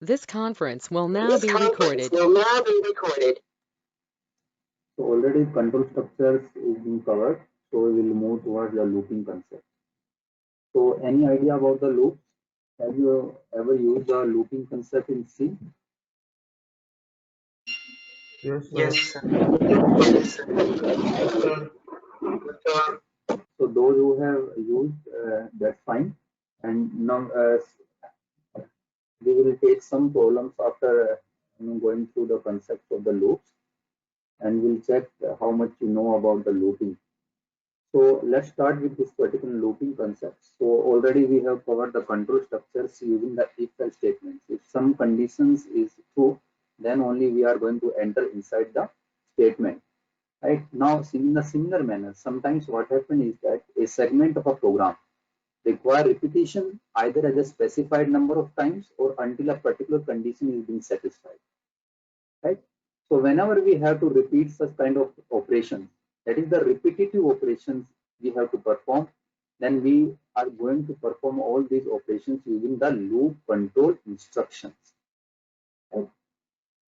This conference will now This be conference recorded. will now be recorded. So already control structures is being covered. So we will move towards the looping concept. So any idea about the loops? Have you ever used the looping concept in C? Yes, sir. Yes, sir. Yes, sir. So those who have used, that's fine. And now we will take some problems after going through the concepts of the loops, and we'll check how much you know about the looping. So let's start with this particular looping concept. So already we have covered the control structures using the if-else statements. If some conditions is true, then only we are going to enter inside the statement. Right now, in the similar manner, sometimes what happens is that a segment of a program require repetition either as a specified number of times or until a particular condition is being satisfied. Right? So whenever we have to repeat such kind of operations, that is the repetitive operations we have to perform, then we are going to perform all these operations using the loop control instructions. Right?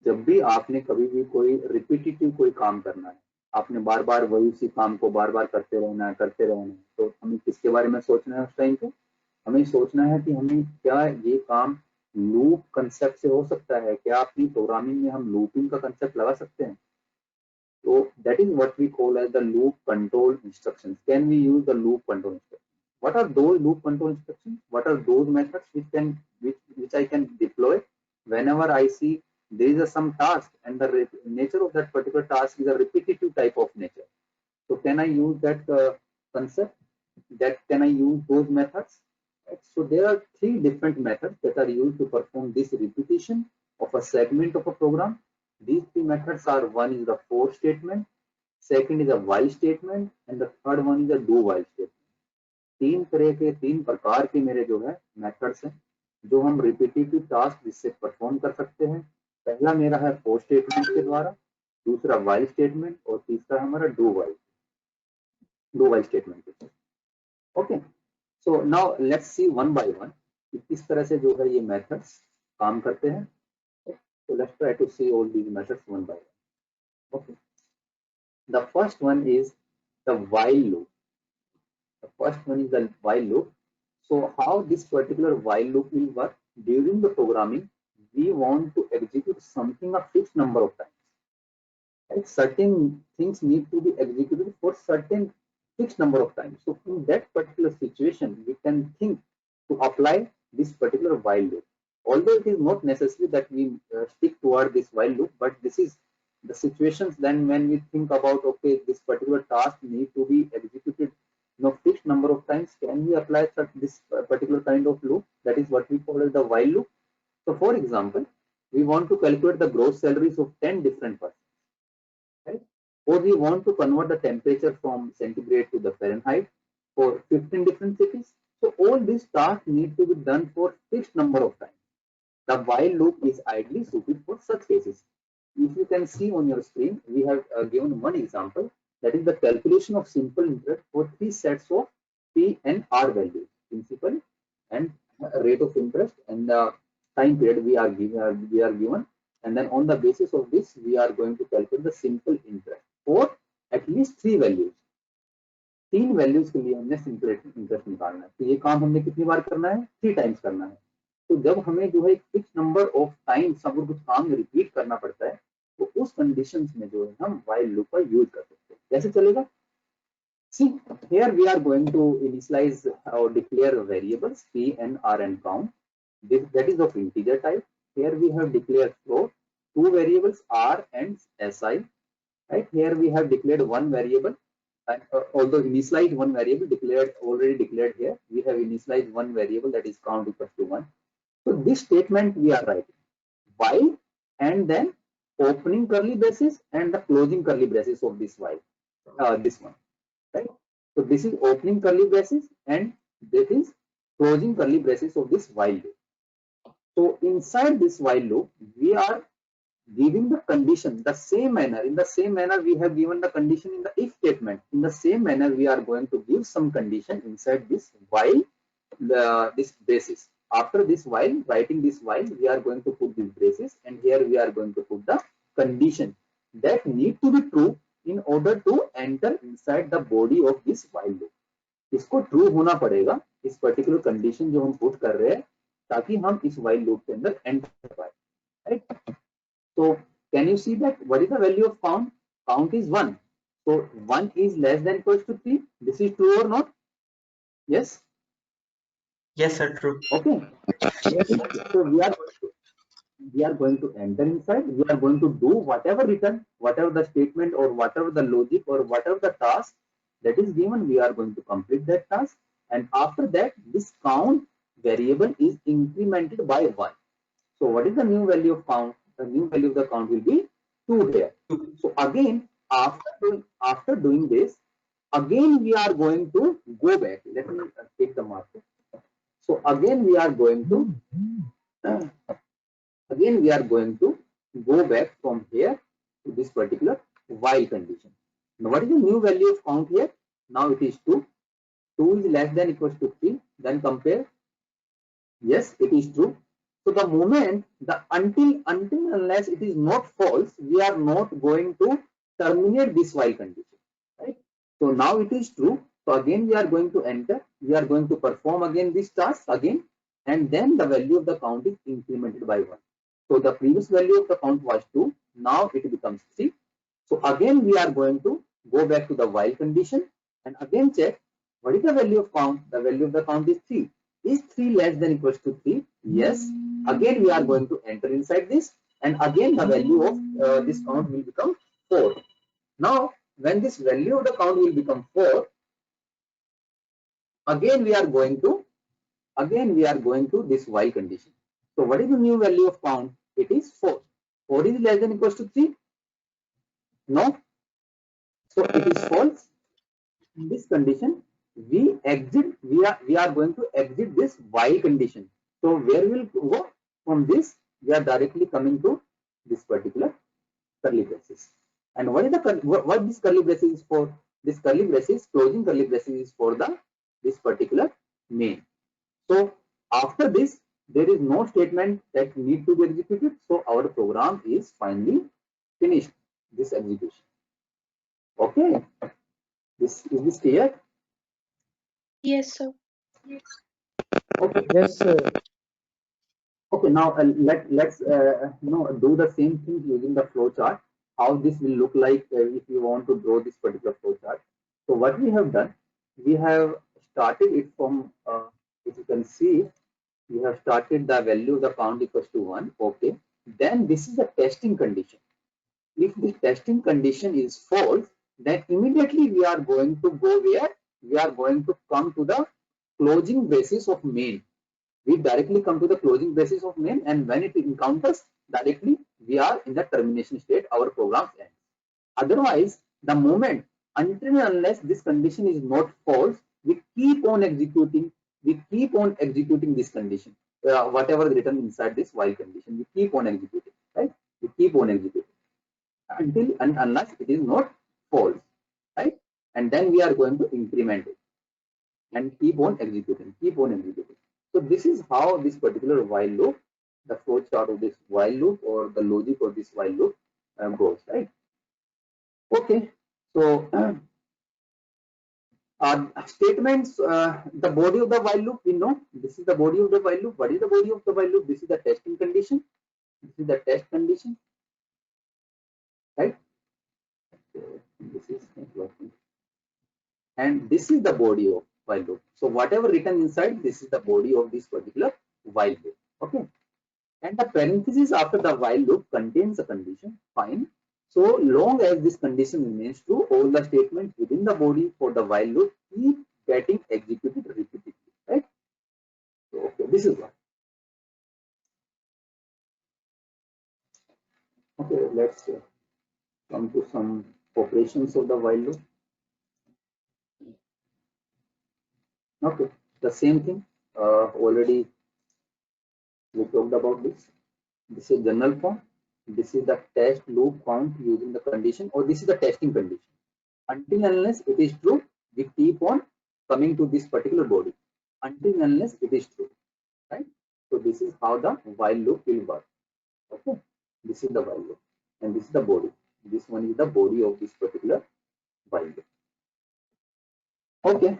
जब भी आपने कभी भी कोई repetitive कोई काम करना है, आपने बार बार वही उसी काम को बार बार करते रहना है, तो हमें किसके बारे में सोचना है उस टाइम पे? हमें सोचना है कि हमें क्या ये काम लूप कंसेप्ट से हो सकता है, क्या अपनी प्रोग्रामिंग में हम लूपिंग का कंसेप्ट लगा सकते हैं? तो that is what we call as the loop control instructions. Can we use the loop control instruction? What are those loop control instructions? What are those methods which I can deploy whenever I see there is some task and the nature of that particular task is a repetitive type of nature? So can I use that concept? That can I use those methods? Right? So there are three different methods that are used to perform this repetition of a segment of a program. These three methods are: one is the for statement, second is a while statement, and the third one is a do while statement. तीन तरह के तीन प्रकार के मेरे जो है methods हैं जो हम रिपीटेटिव टास्क जिससे परफॉर्म कर सकते हैं. पहला मेरा है for स्टेटमेंट के द्वारा, दूसरा while स्टेटमेंट और तीसरा हमारा do while स्टेटमेंट के साथ. Okay, so now let's see one by one कि किस तरह से जो है ये मेथड्स काम करते हैं. So let's try to see all these methods one by one. Okay. The first one is the while loop. The first one is the while loop. So how this particular while loop will work? During the programming, we want to execute something a fixed number of times. Right? Certain things need to be executed for certain fixed number of times. So in that particular situation, we can think to apply this particular while loop. Although it is not necessary that we stick toward this while loop, but this is the situations then when we think about, okay, this particular task need to be executed fixed number of times, can we apply this particular kind of loop? That is what we call as the while loop. So for example, we want to calculate the gross salaries of 10 different persons. Right? Or we want to convert the temperature from centigrade to the Fahrenheit for 15 different cities. So all these tasks need to be done for fixed number of times. The while loop is ideally suited for such cases. If you can see on your screen, we have given one example, that is the calculation of simple interest for three sets of P and R values, principal and rate of interest and the time period we are given, and then on the basis of this we are going to calculate the simple interest for at least three values. तीन values के लिए हमने simple interest निकालना है. तो ये काम हमने कितनी बार करना है? 3 टाइम्स करना है. तो जब हमें जो है एक फिक्स नंबर ऑफ टाइम्स अगर कुछ काम रिपीट करना पड़ता है तो उस कंडीशंस में जो है हम while लूप का यूज कर सकते हैं. कैसे चलेगा? See, here we are going to initialize or declare variables p and r and count. That is of integer type. Here we have declared float, two variables r and si. Right here we have declared one variable, and although initialized one variable already declared here, we have initialized one variable, that is count equals to 1. So this statement we are writing while and then opening curly braces and the closing curly braces of this while, this one, right? So this is opening curly braces and this is closing curly braces of this while loop. So inside this while loop, we are giving the condition the same manner. In the same manner we have given the condition in the if statement, in the same manner we are going to give some condition inside this while this basis. after this while, writing this while, we are going to put these braces, and here we are going to put the condition that need to be true in order to enter inside the body of this while loop. इसको true होना पड़ेगा, इस particular condition जो हम put कर रहे हैं, ताकि हम इस while loop के अंदर एंटर कर पाए, right? So can you see that what is the value of count? Count is 1. So 1 is less than equals to 3. This is true or not? Yes? Yes, sir, true. Okay. So we are going to enter inside. We are going to do whatever written, whatever the statement or whatever the logic or whatever the task that is given, we are going to complete that task. And after that, this count variable is incremented by 1. So what is the new value of count? The new value of the count will be 2 here. So again, after doing this, again we are going to go back. Let me take the marker. So again we are going to go back from here to this particular while condition. Now what is the new value of count here? Now it is 2. 2 is less than equals to 3. Then compare. Yes, it is true. So the moment the until unless it is not false, we are not going to terminate this while condition, right? So now it is true. So again we are going to enter. We are going to perform again this task again, and then the value of the count is incremented by 1. So the previous value of the count was 2. Now it becomes 3. So again we are going to go back to the while condition and again check what is the value of count. The value of the count is 3. Is 3 less than equals to 3? Yes. Again we are going to enter inside this, and again the value of this count will become 4. Now when this value of the count will become 4, again we are going to this while condition. So what is the new value of count? It is 4. 4 is less than equals to 3? No. So it is false. In this condition, we are going to exit this while condition. So where will go? From this, we are directly coming to this particular curly braces. And what is the what this curly braces is for? This curly braces, closing curly braces is for this particular main. So after this, there is no statement that need to be executed. So our program is finally finished. This execution. Okay. Is this clear? Yes, sir. Okay. Yes, sir. Okay. Now let's do the same thing using the flow chart. How this will look like if you want to draw this particular flow chart. So what we have done, we have started it from. If you can see, we have started the value of the count equals to 1. Okay. Then this is the testing condition. If the testing condition is false, then immediately we are going to go where? We are going to come to the closing braces of main. We directly come to the closing braces of main, and when it encounters, directly we are in the termination state, our program ends. Otherwise, the moment until and unless this condition is not false, we keep on executing this condition. Whatever is written inside this while condition, we keep on executing, right? We keep on executing until and unless it is not false, right? And then we are going to increment it and keep on executing. So this is how this particular while loop, the flow chart of this while loop or the logic of this while loop goes, right? Okay. So statements, the body of the while loop, we know this is the body of the while loop. What is the body of the while loop? This is the testing condition. This is the test condition, right? This is not working. And this is the body of while loop. So whatever written inside, this is the body of this particular while loop. Okay. And the parenthesis after the while loop contains a condition. Fine. So long as this condition remains true, all the statements within the body for the while loop keep getting executed repeatedly. Right. So okay, this is one. Okay, let's come to some operations of the while loop. Okay, the same thing. Already we talked about this. This is general form. This is the test loop count using the condition, or this is the testing condition. Until unless it is true, we keep on coming to this particular body. Until unless it is true, right? So this is how the while loop will work. Okay, this is the while loop, and this is the body. This one is the body of this particular while loop. Okay.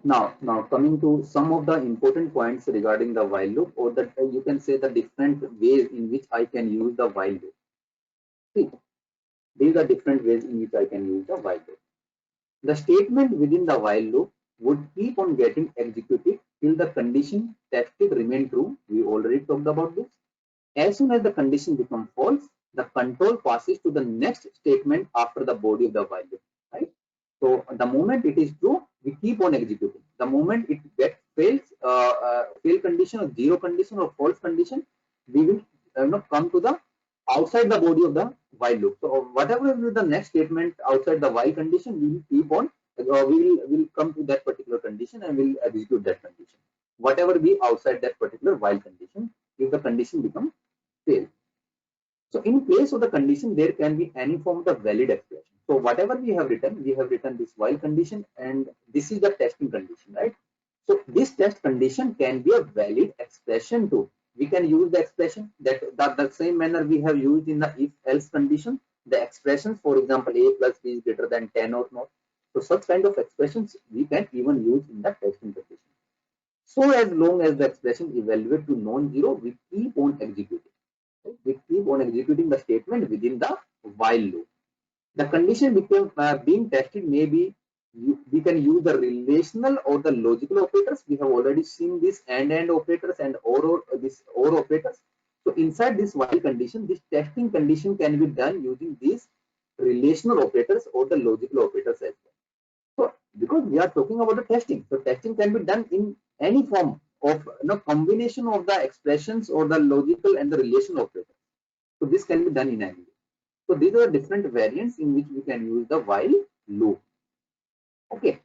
Now coming to some of the important points regarding the while loop, or that you can say the different ways in which I can use the while loop. See, these are different ways in which I can use the while loop. The statement within the while loop would keep on getting executed till the condition tested remain true. We already talked about this. As soon as the condition becomes false, the control passes to the next statement after the body of the while loop, right? So the moment it is true, we keep on executing. The moment it gets fail condition or zero condition or false condition, we will come to the outside the body of the while loop. So whatever is the next statement outside the while condition, we will keep on. We will come to that particular condition and will execute that condition. Whatever be outside that particular while condition, if the condition becomes fail. So in place of the condition, there can be any form of the valid expression. So whatever we have written this while condition, and this is the testing condition, right? So this test condition can be a valid expression too. We can use the expression that the same manner we have used in the if else condition. The expressions, for example, a plus b is greater than 10 or not. So such kind of expressions we can even use in the testing condition. So as long as the expression evaluate to non-zero, we keep on executing. We keep on executing the statement within the while loop. The condition being tested may be, we can use the relational or the logical operators. We have already seen this and operators and or this or operators. So inside this while condition, this testing condition can be done using these relational operators or the logical operators as well. So because we are talking about the testing, so testing can be done in any form of combination of the expressions or the logical and the relational operators. So this can be done in any way. So these are different variants in which we can use the while loop. Okay.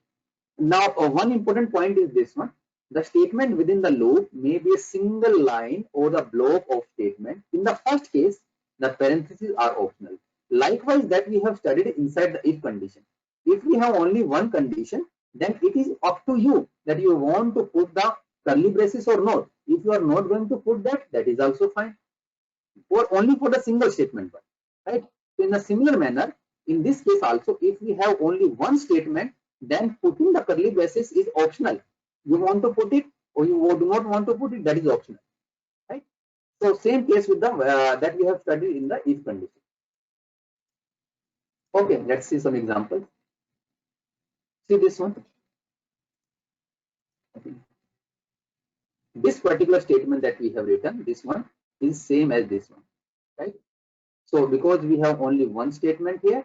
Now one important point is this one. The statement within the loop may be a single line or the block of statement. In the first case, the parentheses are optional. Likewise, that we have studied inside the if condition. If we have only one condition, then it is up to you that you want to put the curly braces or not. If you are not going to put that, that is also fine. Or only for the single statement one, right? So in a similar manner, in this case also, if we have only one statement, then putting the curly braces is optional. You want to put it or you do not want to put it, that is optional, right? So same case with the that we have studied in the if condition. Okay, let's see some examples. See this one. This particular statement that we have written, this one is same as this one, right? So because we have only one statement here,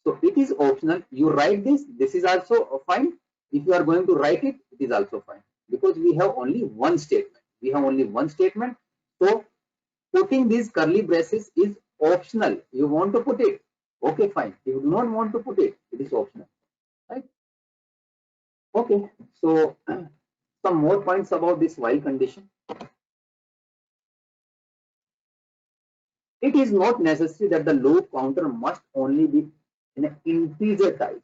so it is optional. You write this, this is also fine. If you are going to write it, it is also fine because we have only one statement. We have only one statement. So putting these curly braces is optional. You want to put it, okay, fine. If you do not want to put it, it is optional, right? Okay, so some more points about this while condition. It is not necessary that the loop counter must only be in an integer type.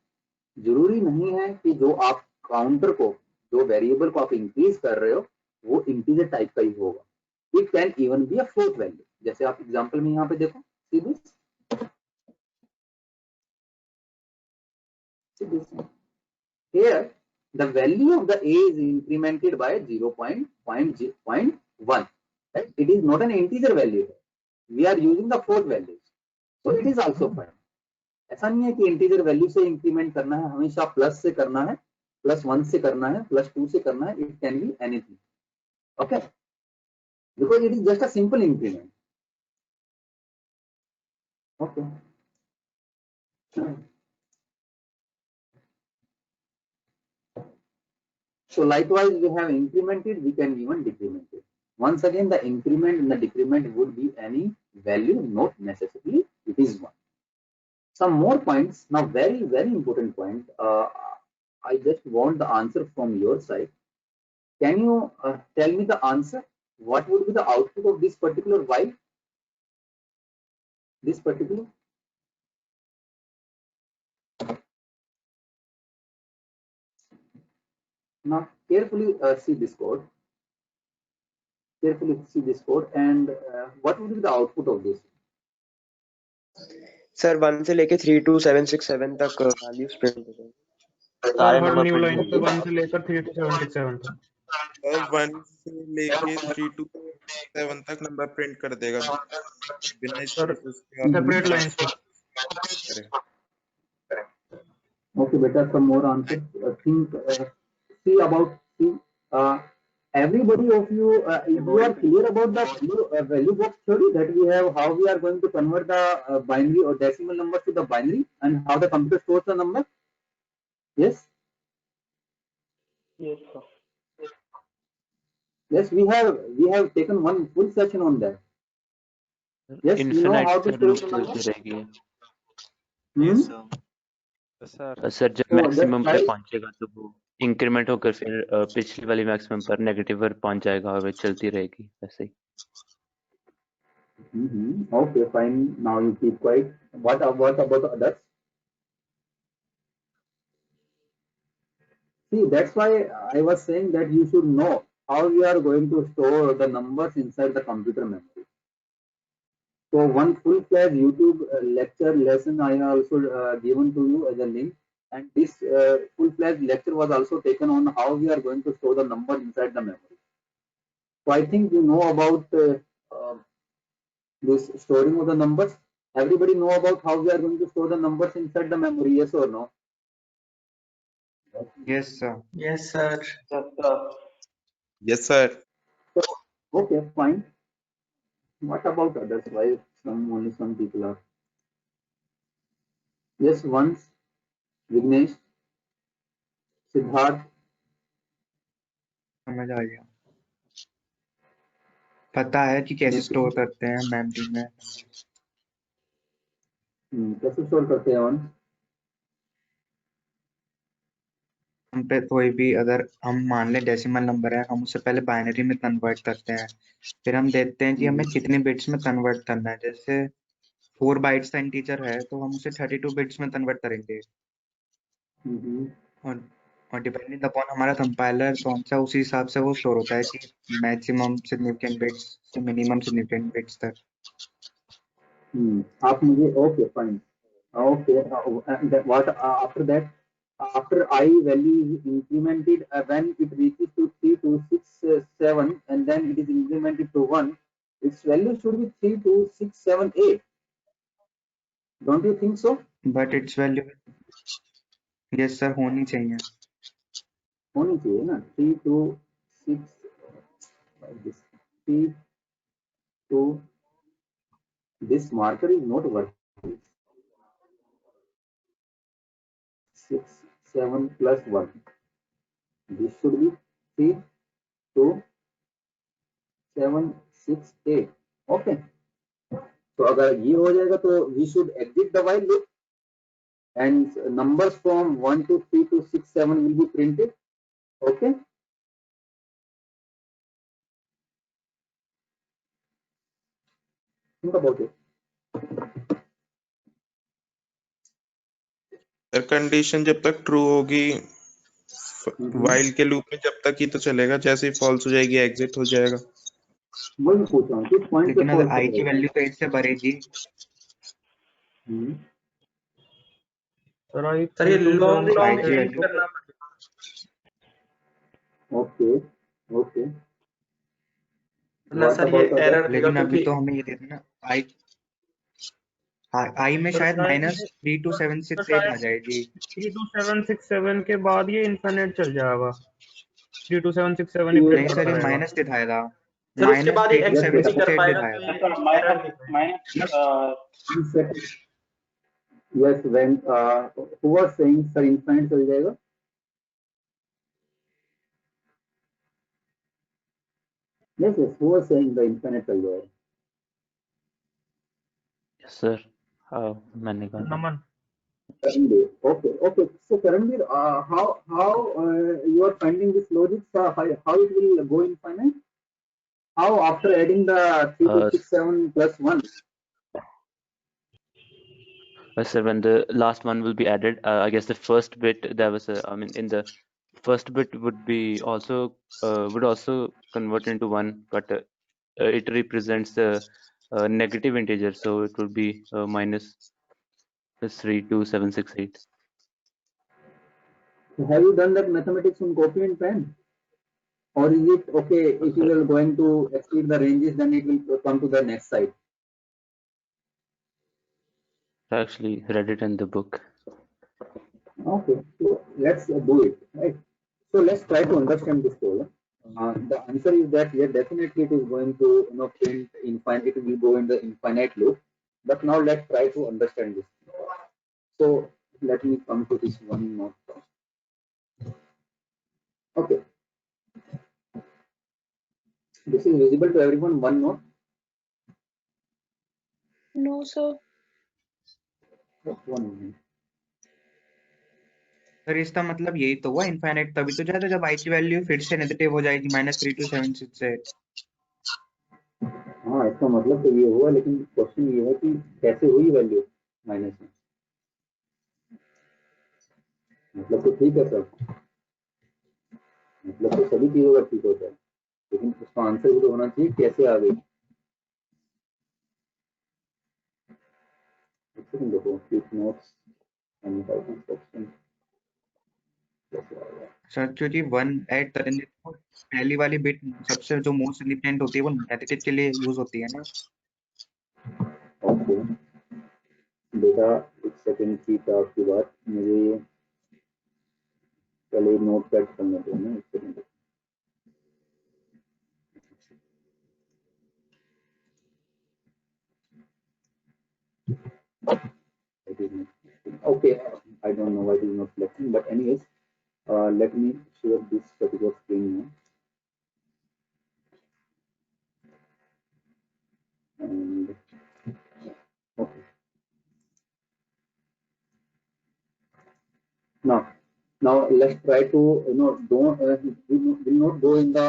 जरूरी नहीं है कि जो आप counter को, जो variable को आप इंक्रीज कर रहे हो, वो इंटीजर टाइप का ही होगा. It can even be a float value. जैसे आप एग्जांपल में यहाँ पे देखो, see this. Here the value of the a is incremented by 0.1. Right? It is not an integer value. We are using the float values, so it is also fine. ऐसा नहीं है कि इंटीजर वैल्यू से increment करना है, हमेशा plus से करना है, +1 से करना है, +2 से करना है. It can be anything, okay, because it is just a simple increment. Okay, so likewise we have incremented, we can even decrement it. Once again, the increment and the decrement would be any value, not necessarily it is one. Some more points now, very important point. I just want the answer from your side. Can you tell me the answer? What would be the output of this particular while? This particular? Now carefully see this code. Carefully see this code, and what will be the output of this? Sir 1 से लेके 32767 तक values print हो जाएंगे। Sir सारे हर number new print line होंगे। पे 1 से लेकर 3 to 767 तक। सर 1 से लेके 3 to 7 तक नंबर प्रिंट कर देगा बिना सर स्पेसेस के। सेपरेट लाइंस पे। Okay, better some more answers. Think, see about see. Everybody of you, you are clear about the value box theory that we have. How we are going to convert the binary or decimal numbers to the binary, and how the computer stores the number. Yes. Yes, sir. Yes, we have taken one full session on that. Yes, you know how to store the number. रहेगी। Hmm? Sir जब So maximum that's पे why पहुंचेगा तो वो increment होकर फिर पिछली वाली मैक्सिमम पर नेगेटिव पर पहुंच जाएगा और वे चलती रहेगी वैसे ही। Okay, fine. Now you keep quiet. What about the others? See, that's why I was saying that you should know how we are going to store the numbers inside the computer memory. So one full-fledged YouTube lecture lesson I have also given to you as a link, and this full-fledged lecture was also taken on how we are going to store the numbers inside the memory. So I think you know about this storing of the numbers. Everybody know about how we are going to store the numbers inside the memory, yes or no? Yes, sir. Yes, sir. Yes, sir. Okay, fine. What about others? Why only some people are? Yes, once Vignesh, Siddharth. समझ आ गया। पता है कि कैसे store करते हैं memory में। कैसे स्टोर करते हैं वन? हम पे कोई भी अगर हम मान लें डेसिमल नंबर है, हम उसे पहले बाइनरी में कन्वर्ट करते हैं, फिर हम देखते हैं कि हमें कितने बिट्स में कन्वर्ट करना है। जैसे 4 बाइट्स का इंटीजर है तो हम उसे 32 बिट्स में कन्वर्ट करेंगे, और डिपेंडिंग अपॉन हमारा कंपाइलर कौन सा, उसी हिसाब से वो स्टोर होता है कि मैक्सिमम सिग्निफिकेंट बिट्स से मिनिमम सिग्निफिकेंट बिट्स तक। आप मुझे okay fine okay what after that after I value is incremented when it reaches to 3267 and then it is incremented to 1, its value should be 32678. Don't you think so? But it's value yes sir होनी चाहिए ना 326 like this 3 this marker is not working. 6 7 plus 1, this should be 3 2 7 6 8. okay, तो अगर ये हो जाएगा तो we should exit the while loop and numbers from 1 to 3 to 6 7 will be printed. okay, think about it. Condition जब तक true होगी while के लूप में जब तक ही तो चलेगा, जैसे ही फॉल्स हो जाएगी एग्जिट हो जाएगा। वही पूछ रहा हूँ किस पॉइंट पे लेकिन अगर आई की वैल्यू तो 8 से बढ़ेगी। सर आई सर ये लॉन्ग आई की एंड वैल्यू करना ओके ओके पड़ेगा सर, ये एरर देगा लेकिन अभी क्योंकि तो हमें ये देखना आई में शायद -32768 आ जाएगी। 32767 के बाद ये इनफिनिट चल जाएगा। 32767 ही नहीं प्रिंट सर करता ये रहेगा। माइनस दिखाएगा, सर उसके बाद ये एग्जीक्यूट नहीं कर -32768 पाएगा दिखाएगा। तो ये एरर देगा। yes when who was saying sir infinite चल जाएगा? yes who was saying the infinite चल जाएगा? सर मैंने कहा नमन okay so Karanveer, how you are finding this logic, how it will go infinite, how after adding the 3267 plus 1? sir when the last one will be added, I guess the first bit there was in the first bit would also convert into 1, but it represents the negative integer, so it would be minus 32768. So have you done that mathematics on copy and pen? Or is it okay if you are going to exceed the ranges, then it will come to the next side? I actually read it in the book. Okay, so let's do it, right? So let's try to understand this problem. The answer is that yeah, definitely it is going to print infinite. It will go in the infinite loop. But now let's try to understand this. So let me come to this one more. Okay, this is visible to everyone. One note. No, sir. Just 1 minute. Sir इसका मतलब यही तो हुआ infinite तभी तो जाता जब आई की वैल्यू फिर से नेगेटिव हो जाएगी -3276 हाँ, इसका मतलब तो ये हुआ, लेकिन क्वेश्चन ये है कि कैसे हुई वैल्यू माइनस में। मतलब तो ठीक है सर, मतलब तो सभी चीजों का ठीक होता है, लेकिन उसका आंसर भी तो होना चाहिए कैसे आ गई। देखो नोट्स सर क्योंकि 1 ऐड करेंगे तो पहली वाली बिट सबसे जो मोस्ट सिग्निफिकेंट होती है वो नेगेटिव के लिए यूज होती है ना। ओके बेटा, एक सेकंड की था आपकी बात, मुझे पहले नोट पैड करना चाहिए ना, एक second. Okay, I don't know why it is not selecting, but anyways, let me share this particular screen now. And okay, now let's try to don't will not go in the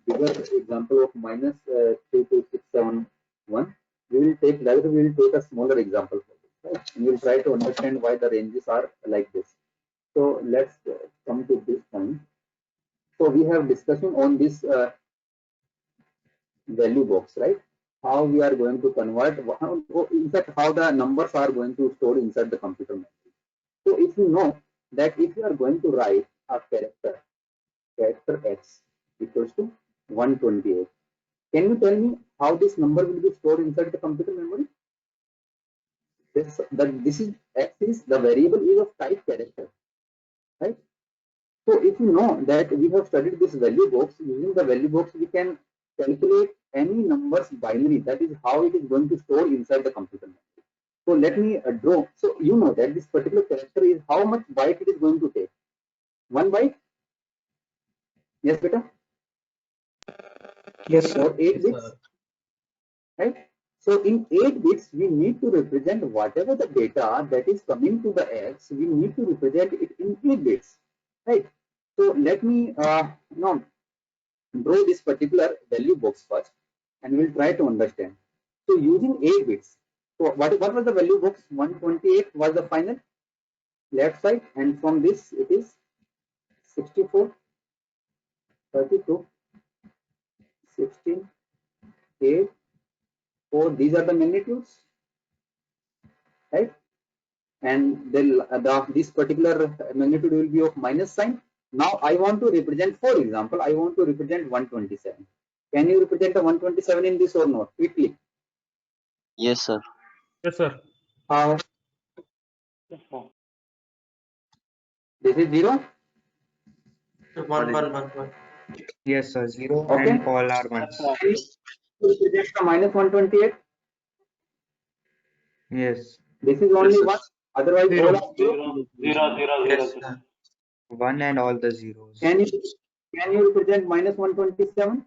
bigger example of minus 32671. We will take a smaller example for this, right? And we will try to understand why the ranges are like this. So let's come to this point. So we have discussion on this value box, right? How we are going to convert, in fact, how the numbers are going to store inside the computer memory. So if you know that if you are going to write a character x equals to 128, can you tell me how this number will be stored inside the computer memory? This is x is the variable is of type character, right? So if you know that we have studied this value box, using the value box we can calculate any numbers binary, that is how it is going to store inside the computer memory. So let me draw. So you know that this particular character is how much byte it is going to take. 1 byte? Yes, beta? Yes, sir. Or 8 bits? Right? So in 8 bits, we need to represent whatever the data that is coming to the X, we need to represent it in 8 bits. Right? So let me now draw this particular value box first, and we'll try to understand. So using 8 bits, so what was the value box? 128 was the final left side, and from this it is 64, 32, 16, 8, 4. These are the magnitudes, right? And then this particular magnitude will be of minus sign. Now I want to represent, for example, I want to represent 127. Can you represent the 127 in this or not? Quickly. Yes, sir. Yes, sir. How? This is 0. 1. Yes sir, 0 Okay. and all are ones. Represent the minus 128. Yes, This is only Yes, sir. 1. Otherwise, Zero. all are 0. 0. 1 and all the zeros. Can you represent minus 127?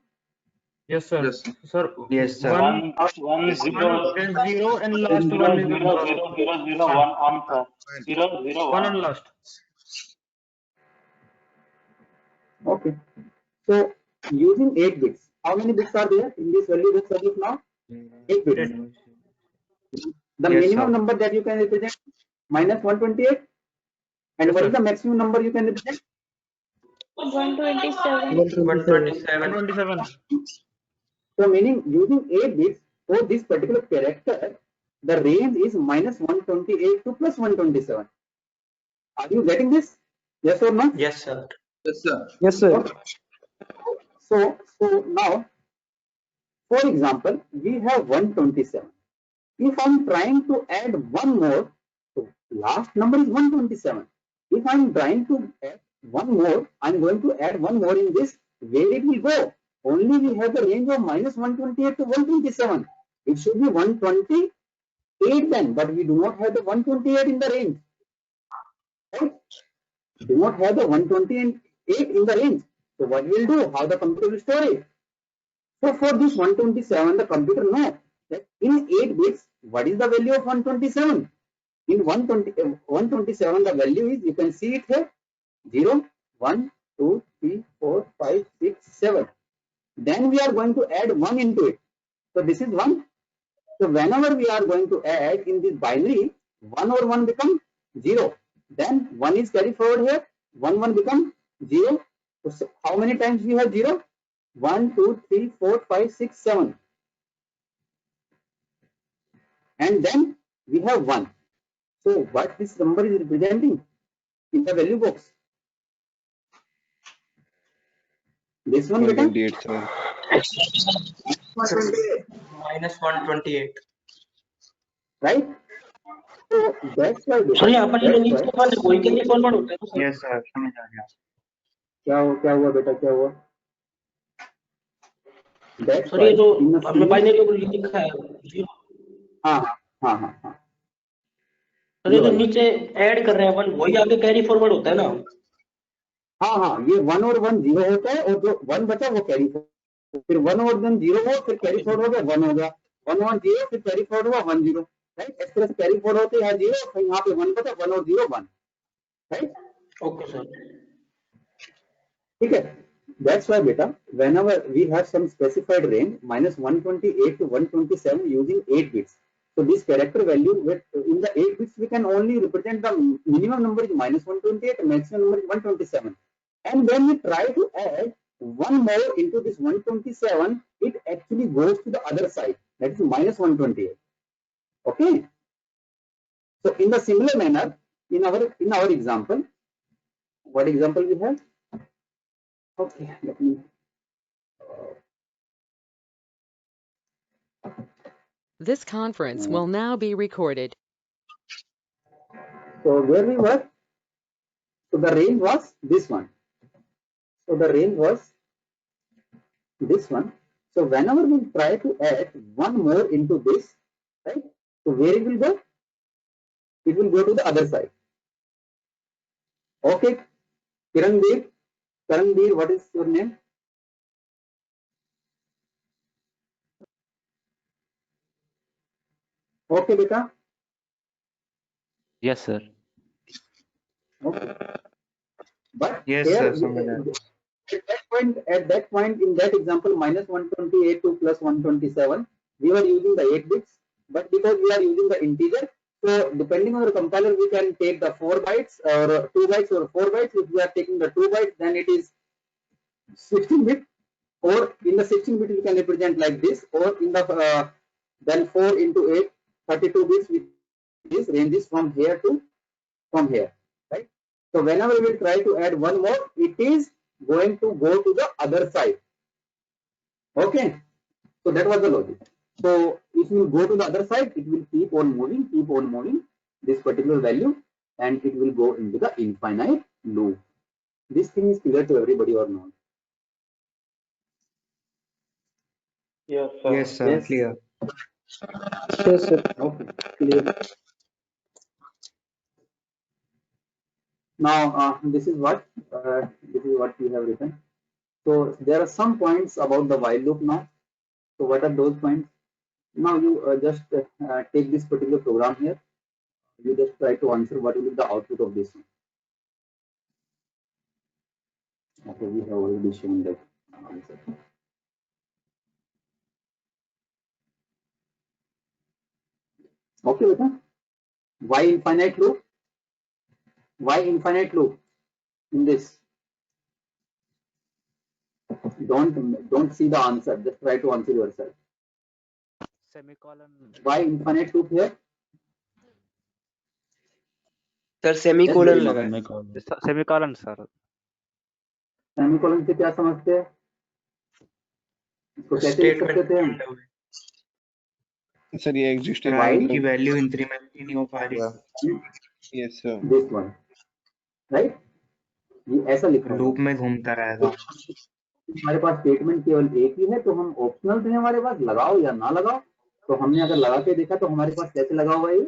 Yes, sir. Yes. Sir. Yes, sir. 1 One is 0 and last one is 0 on top. 0 one and last. Okay. So using 8 bits, how many bits are there in this value box as of now? 8 bits. The Yes, minimum sir. number that you can represent minus 128. And Yes, what sir. is the maximum number you can represent? 127. 127. 127. So meaning using 8 bits for this particular character, the range is minus 128 to plus 127. Are you getting this? Yes or no? Yes, sir. Yes, sir. Yes, sir. Okay. So now, for example, we have 127. If I'm trying to add one more, so last number is 127. If I'm trying to add one more, I'm going to add one more in this, where it will go? Only we have the range of minus 128 to 127. It should be 128 then, but we do not have the 128 in the range. Right? Do not have the 128 in the range. So what we'll do? How the computer will store it? So for this 127, the computer knows that in 8 bits, what is the value of 127? In 127, the value is, you can see it here, 0, 1, 2, 3, 4, 5, 6, 7. Then we are going to add 1 into it. So this is 1. So whenever we are going to add in this binary, 1 over 1 become 0. Then 1 is carried forward here, 1, 1 become 0. So how many times we have 0? 1, 2, 3, 4, 5, 6, 7. And then we have 1. So what this number is representing in the value box? This one become 128, sir. 128, Minus 128. right? So that's why sir यहाँ पर ये जो नीचे वाले वही carry forward होता है तो यस सर समझ आ गया। क्या हुआ बेटा, क्या हुआ? That's सर why ये जो in the हमने बाइनरी ऊपर लिखा है हाँ हाँ हाँ हाँ सर ये जो नीचे ऐड कर रहे हैं वन वही आगे कैरी फॉरवर्ड होता है ना? हाँ, ये 1 और 1 0 होता है, और जो 1 बचा वो कैरी फॉरवर्ड, फिर 1 और 1 0 हो, फिर कैरी फॉरवर्ड हो गया 1 हो गया, 1 1 0, फिर कैरी फॉरवर्ड हुआ 1 0, राइट? इस तरह से कैरी फॉरवर्ड होते हैं 0, फिर यहाँ पे 1 बचा, 1 और 0 1, राइट? ओके सर, ठीक है। That's why beta, whenever we have some specified range minus 128 to 127 using 8 bits, so this character value with in the 8 bits we can only represent the minimum number is minus 128, maximum number is 127, and when we try to add one more into this 127, it actually goes to the other side, that is minus 128. Okay, so in the similar manner, in our example, what example we have? Okay, let me. This conference will now be recorded. So where we were? So the range was this one. So the range was this one. So whenever we try to add one more into this, right? So where it will go? It will go to the other side. Okay, Karanveer, what is your name? Okay, beta. Yes, sir. Okay. But Yes, here, sir, at that point, in that example, minus 128 to plus 127, we were using the 8 bits, but because we are using the integer, so depending on the compiler, we can take the 4 bytes or 2 bytes or 4 bytes. If we are taking the 2 bytes, then it is 16 bit, or in the 16 bit, we can represent like this, or in the then 4 into 8, 32 bits, which is ranges from here to from here, right? So whenever we try to add one more, it is going to go to the other side. Okay, so that was the logic. So it will go to the other side, it will keep on moving this particular value, and it will go into the infinite loop. This thing is clear to everybody or not? Yes, sir. Yes, sir. Yes. Clear. Yes, sir. Okay, clear. Now this is what we have written. So there are some points about the while loop now. So what are those points? Now you just take this particular program here. You just try to answer what will be the output of this one. Okay, we have already shown that answer. Okay, beta. Why infinite loop? Why infinite loop in this? don't see the answer, just try to answer yourself. Semicolon. Why infinite loop here? Sir Yes, semicolon Garima. लगा है Semicolon, sir. Semicolon से क्या समझते हैं? इसको कैसे लिख सकते थे हम? सर ये एग्जिस्टिंग While की वैल्यू इंक्रीमेंट ही नहीं हो पा रही, yes sir this one, right? ये ऐसा लिखा हुआ लूप में घूमता रहेगा। हमारे पास स्टेटमेंट केवल एक ही है, तो हम ऑप्शनल थे हमारे पास, लगाओ या ना लगाओ। तो हमने अगर लगा के देखा तो हमारे पास कैसे लगा हुआ है, ये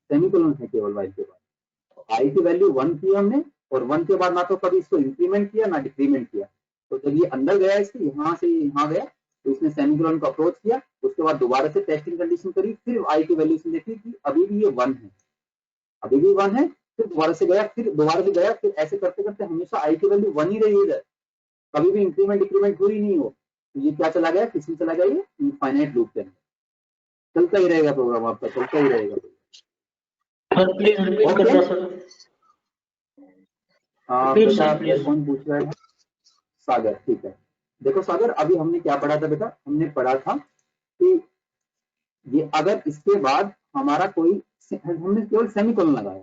सेमीकोलन है केवल वाइल के बाद। आई की वैल्यू 1 की हमने, और 1 के बाद ना तो कभी इसको इंक्रीमेंट किया ना डिक्रीमेंट किया। तो जब ये अंदर गया इसके, यहाँ से यहाँ गया, तो इसने सेमीकोलन को अप्रोच किया, उसके बाद दोबारा से टेस्टिंग कंडीशन करी, फिर आई की वैल्यू से देखी कि अभी भी ये 1 है, अभी भी 1 है, फिर दोबारा से गया, फिर दोबारा से गया, फिर ऐसे करते करते हमेशा आई की वैल्यू 1 ही रही इधर, कभी भी इंक्रीमेंट डिक्रीमेंट हुई नहीं हो। तो ये क्या चला गया, किसी चला गया, ये इनफाइनाइट लूप के अंदर चलता ही रहेगा प्रोग्राम आपका, चलता ही रहेगा। प्लीज रिपीट करना सर। बेटा कौन पूछ रहा है? सागर, ठीक है। देखो सागर, अभी हमने क्या पढ़ा था बेटा? हमने पढ़ा था कि ये अगर इसके बाद हमारा कोई, हमने केवल सेमीकोलन लगाया,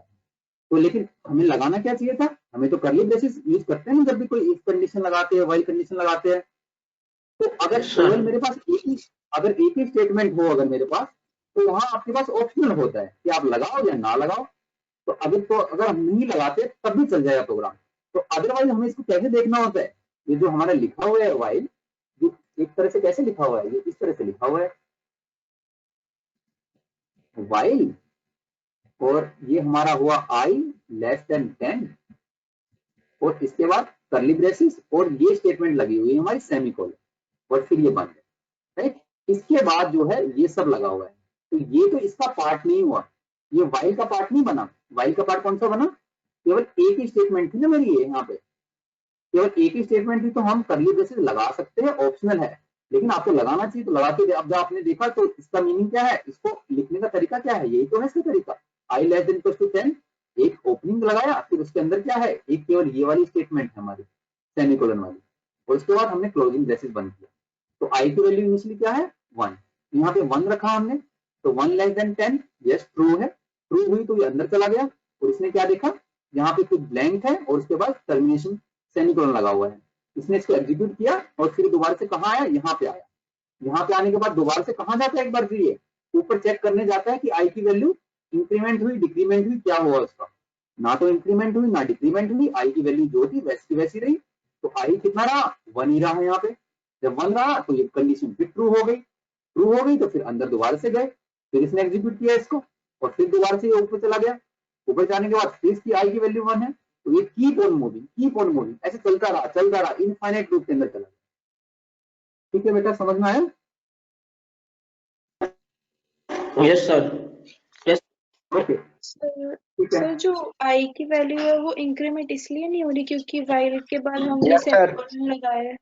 तो लेकिन हमें लगाना क्या चाहिए था? हमें तो कर्ली ब्रेसेस यूज करते हैं ना जब भी कोई इफ कंडीशन लगाते हैं, व्हाइल कंडीशन लगाते हैं। तो अगर केवल मेरे पास एक ही स्टेटमेंट हो अगर मेरे पास, तो वहां आपके पास ऑप्शनल होता है कि आप लगाओ या ना लगाओ। तो अगर हम नहीं लगाते तब भी चल जाएगा प्रोग्राम। तो अदरवाइज हमें इसको कैसे देखना होता है? ये जो हमारा लिखा हुआ है व्हाइल, ये एक तरह से कैसे लिखा हुआ है? ये इस तरह से लिखा हुआ है व्हाइल, और ये हमारा हुआ आई लेस देन 10, और इसके बाद कर्ली ब्रेसेस, और ये स्टेटमेंट लगी हुई है हमारी सेमीकोलन, और फिर ये बंद है, राइट? इसके बाद जो है ये सब लगा हुआ है। तो ये तो इसका पार्ट नहीं हुआ, ये व्हाइल का पार्ट नहीं बना। व्हाइल का पार्ट कौन सा बना? केवल एक ही स्टेटमेंट थी ना मेरी, ये यहाँ पे केवल एक ही स्टेटमेंट थी, तो हम कर्ली ब्रेसेस लगा सकते हैं, ऑप्शनल है, लेकिन आपको लगाना चाहिए तो लगाते। अब जब आपने देखा तो इसका मीनिंग क्या है, इसको लिखने का तरीका क्या है? यही तो है इसका तरीका, आई लेस देन इक्वल टू 10, एक ओपनिंग लगाया, फिर उसके अंदर क्या है, एक केवल ये वाली स्टेटमेंट है हमारी सेमीकोलन वाली, और उसके बाद हमने क्लोजिंग ब्रेसेस बंद किया। तो आई की वैल्यू इनिशियली क्या है? 1, यहाँ पे 1 रखा हमने, तो 1 लेस देन 10, यस ट्रू है। ट्रू हुई तो ये अंदर चला गया, और इसने क्या देखा, यहाँ पे कुछ ब्लैंक है, और उसके बाद टर्मिनेशन सेमीकोलन लगा हुआ है। इसने इसको एग्जीक्यूट किया, और फिर दोबारा से कहाँ आया? यहाँ पे आया। यहाँ पे आने के बाद दोबारा से कहाँ जाता है? एक बार फिर ये ऊपर चेक करने जाता है कि आई की वैल्यू इंक्रीमेंट हुई डिक्रीमेंट हुई, क्या हुआ उसका? ना तो इंक्रीमेंट हुई ना डिक्रीमेंट हुई, आई की वैल्यू जो थी वैसी की वैसी रही। तो आई कितना रहा? 1 ही रहा है यहाँ पे। जब 1 रहा तो ये कंडीशन फिर ट्रू हो गई। ट्रू हो गई तो फिर अंदर दोबारा से गए, फिर इसने एग्जीक्यूट किया इसको, और फिर दोबारा से ये ऊपर चला गया। ऊपर जाने के बाद फिर इसकी आई की वैल्यू 1 है, तो ये कीप ऑन मूविंग ऐसे चलता रहा इनफाइनाइट लूप के अंदर चला गया। ठीक है बेटा, समझ में आया? Yes sir. Yes okay sir जो आई की वैल्यू है वो इंक्रीमेंट इसलिए नहीं हो रही क्योंकि व्हाइल के बाद हमने सेमीकोलन लगाया है।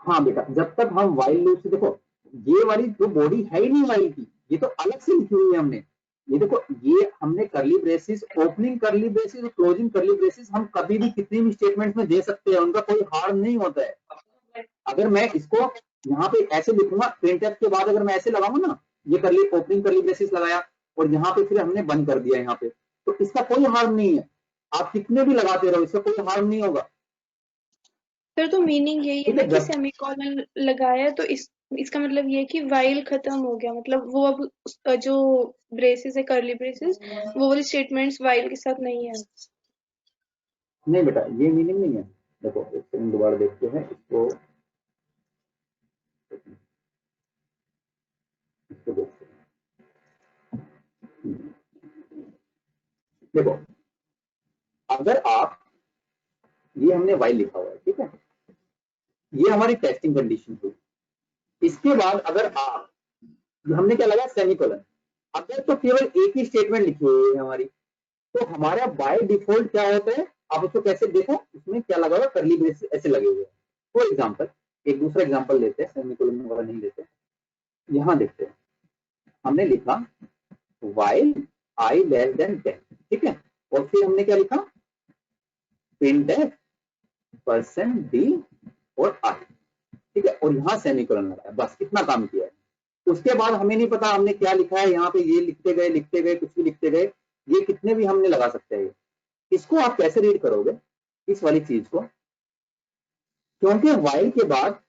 हाँ बेटा, जब तक हम व्हाइल लूप से, देखो ये वाली जो बॉडी है ही नहीं व्हाइल की, ये तो अलग से लिखी हुई है हमने। ये देखो, ये हमने curly braces, opening curly braces और क्लोजिंग कर्ली ब्रेसेस हम कभी भी कितनी भी स्टेटमेंट में दे सकते हैं, उनका कोई हार्म नहीं होता है। अगर मैं इसको यहाँ पे ऐसे लिखूंगा, प्रिंटफ के बाद अगर मैं ऐसे लगाऊंगा ना, ये कर्ली ओपनिंग कर्ली ब्रेसेस लगाया, और यहाँ पे फिर हमने बंद कर दिया यहाँ पे, तो इसका कोई हार्म नहीं है। आप कितने भी लगाते रहो, इसका कोई हार्म नहीं होगा। फिर तो मीनिंग यही है ना कि सेमीकोलन लगाया, तो इसका मतलब ये है कि व्हाइल खत्म हो गया, मतलब वो अब जो ब्रेसेस है कर्ली ब्रेसेस, वो वाली स्टेटमेंट्स व्हाइल के साथ नहीं है। नहीं बेटा, ये मीनिंग नहीं है। देखो एक सेकंड दोबारा देखते हैं इसको देखते हैं। देखो, अगर आप, ये हमने व्हाइल लिखा हुआ है, ठीक है, ये हमारी टेस्टिंग कंडीशन हुई। इसके बाद अगर आप, हमने क्या लगा? सेमीकोलन। अगर तो केवल एक ही स्टेटमेंट लिखी हुई है हमारी, तो हमारा बाय डिफॉल्ट क्या होता है? आप उसको कैसे देखो, उसमें क्या लगा हुआ? कर्ली ब्रेसेस ऐसे लगे हुए हैं। फॉर एग्जांपल, एक दूसरा एग्जांपल लेते हैं, सेमीकोलन वाला नहीं लेते, यहां देखते हैं। हमने लिखा व्हाइल आई लेस देन 10, ठीक है, और फिर हमने क्या लिखा? printf %d और i, ठीक है, और यहाँ सेमीकोलन लगाया, बस इतना काम किया है। उसके बाद हमें नहीं पता हमने क्या लिखा है, यहाँ पे ये लिखते गए कुछ भी लिखते गए, ये कितने भी हमने लगा सकते हैं। इसको आप कैसे रीड करोगे इस वाली चीज को, क्योंकि वाइल के बाद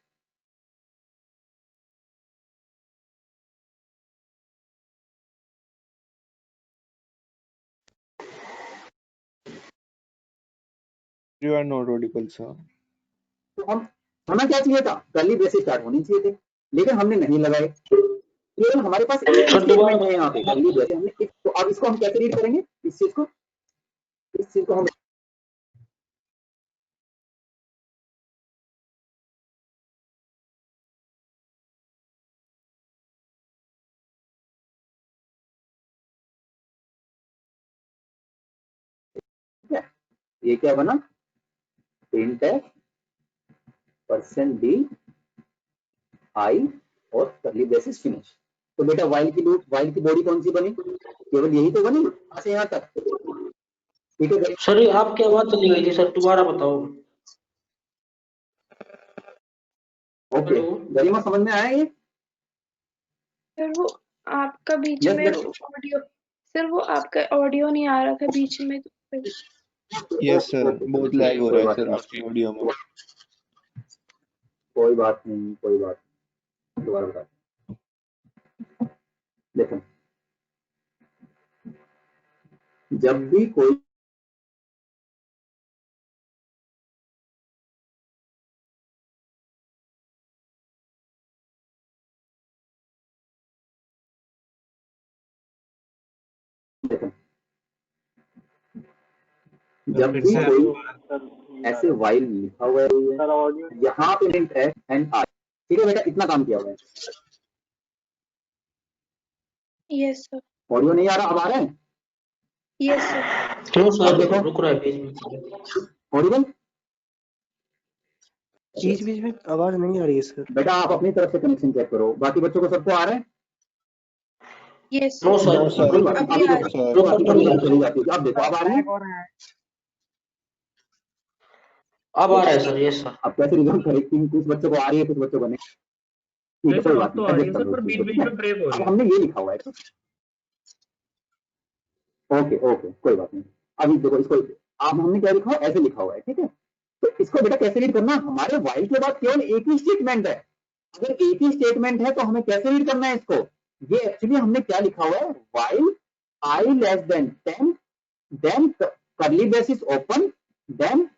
You are not audible, sir. तो हम हमें क्या चाहिए था, कर्ली ब्रेसेस स्टार्ट होनी चाहिए थे, लेकिन हमने नहीं लगाए। केवल हमारे पास एक स्टेटमेंट है यहाँ पे कर्ली ब्रेसेस, हमने तो अब इसको हम कैसे रीड करेंगे, इस चीज को हम ये क्या बना, प्रिंट है %d आई और कर्ली ब्रेसेस फिनिश। तो बेटा वाइल की लूप, वाइल की बॉडी कौन सी बनी, केवल यही तो बनी यहाँ से यहाँ तक। ठीक है सर ये आपकी आवाज चली गई थी सर, दोबारा बताओ। ओके, गरिमा समझ में आया ये? सर वो आपका बीच Yes, में yes. ऑडियो, सर वो आपका ऑडियो नहीं आ रहा था बीच में, तो फिर Yes, sir. बहुत लैग हो रहा है सर आपकी ऑडियो में। कोई बात नहीं, कोई बात नहीं, दोबारा बता। देखो, जब भी कोई कोई ऐसे वाइल लिखा हुआ है, यहाँ पे प्रिंट है एंड आई, ठीक है बेटा, इतना काम किया हुआ है। यस सर, ऑडियो नहीं आ रहा, अब आ रहा है? Yes sir. क्यों सर, देखो रुक रहा है बीच में। ऑडिबल? बीच बीच में आवाज नहीं आ रही है सर। बेटा आप अपनी तरफ से कनेक्शन चेक करो, बाकी बच्चों को सबको आ रहा है? यस नो सर, सर, कोई बात नहीं, अभी आ अभी रही देखो, चली जाती है। अब देखो, अब आ रही है? अब आ रहा है सर। Yes sir. अब कैसे रिजल्ट करें, कुछ बच्चों को आ रही है, कुछ बच्चों को नहीं। ठीक है, नहीं सर, कोई अब बात तो नहीं, आ रही है adjust कर सर, लो पर इसको, बीच ठीक बीच है? में ब्रेक हो अब रही है। हमने ये लिखा हुआ है, ओके ओके, कोई बात नहीं। अभी देखो इसको, अब हमने क्या लिखा हुआ है, ऐसे लिखा हुआ है, ठीक है? तो इसको बेटा कैसे रीड करना, हमारे वाइल के बाद केवल एक ही स्टेटमेंट है। अगर एक ही स्टेटमेंट है तो हमें कैसे रीड करना है इसको, ये एक्चुअली हमने क्या लिखा हुआ है, while i less than 10 then curly braces open then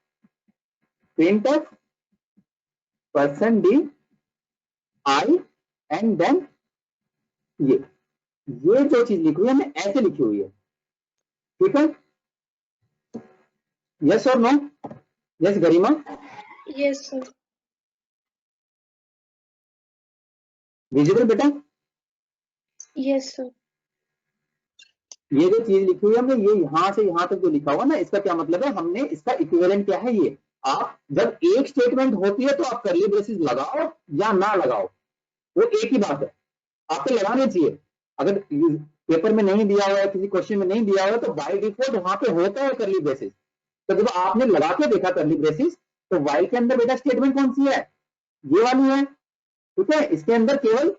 printf %d i and then ये जो चीज लिखी हुई है हमने ऐसे लिखी हुई है, ठीक है? यस और नो? यस गरिमा? यस सर, विजिबल बेटा? Yes sir. ये जो चीज लिखी हुई है हमने, ये यहां से यहां तक जो लिखा हुआ ना, इसका क्या मतलब है, हमने इसका इक्विवेलेंट क्या है, ये आप जब एक स्टेटमेंट होती है तो आप कर्ली ब्रेसेस लगाओ या ना लगाओ, वो एक ही बात है, आपको लगाने चाहिए। अगर पेपर में नहीं दिया हुआ है, किसी क्वेश्चन में नहीं दिया हुआ है, तो बाय डिफॉल्ट वहां पे होता है कर्ली ब्रेसेस। तो जब आपने लगा के देखा कर्ली ब्रेसेस, तो वाई के अंदर बेटा स्टेटमेंट कौन सी है, ये वाली है, ठीक है? इसके अंदर केवल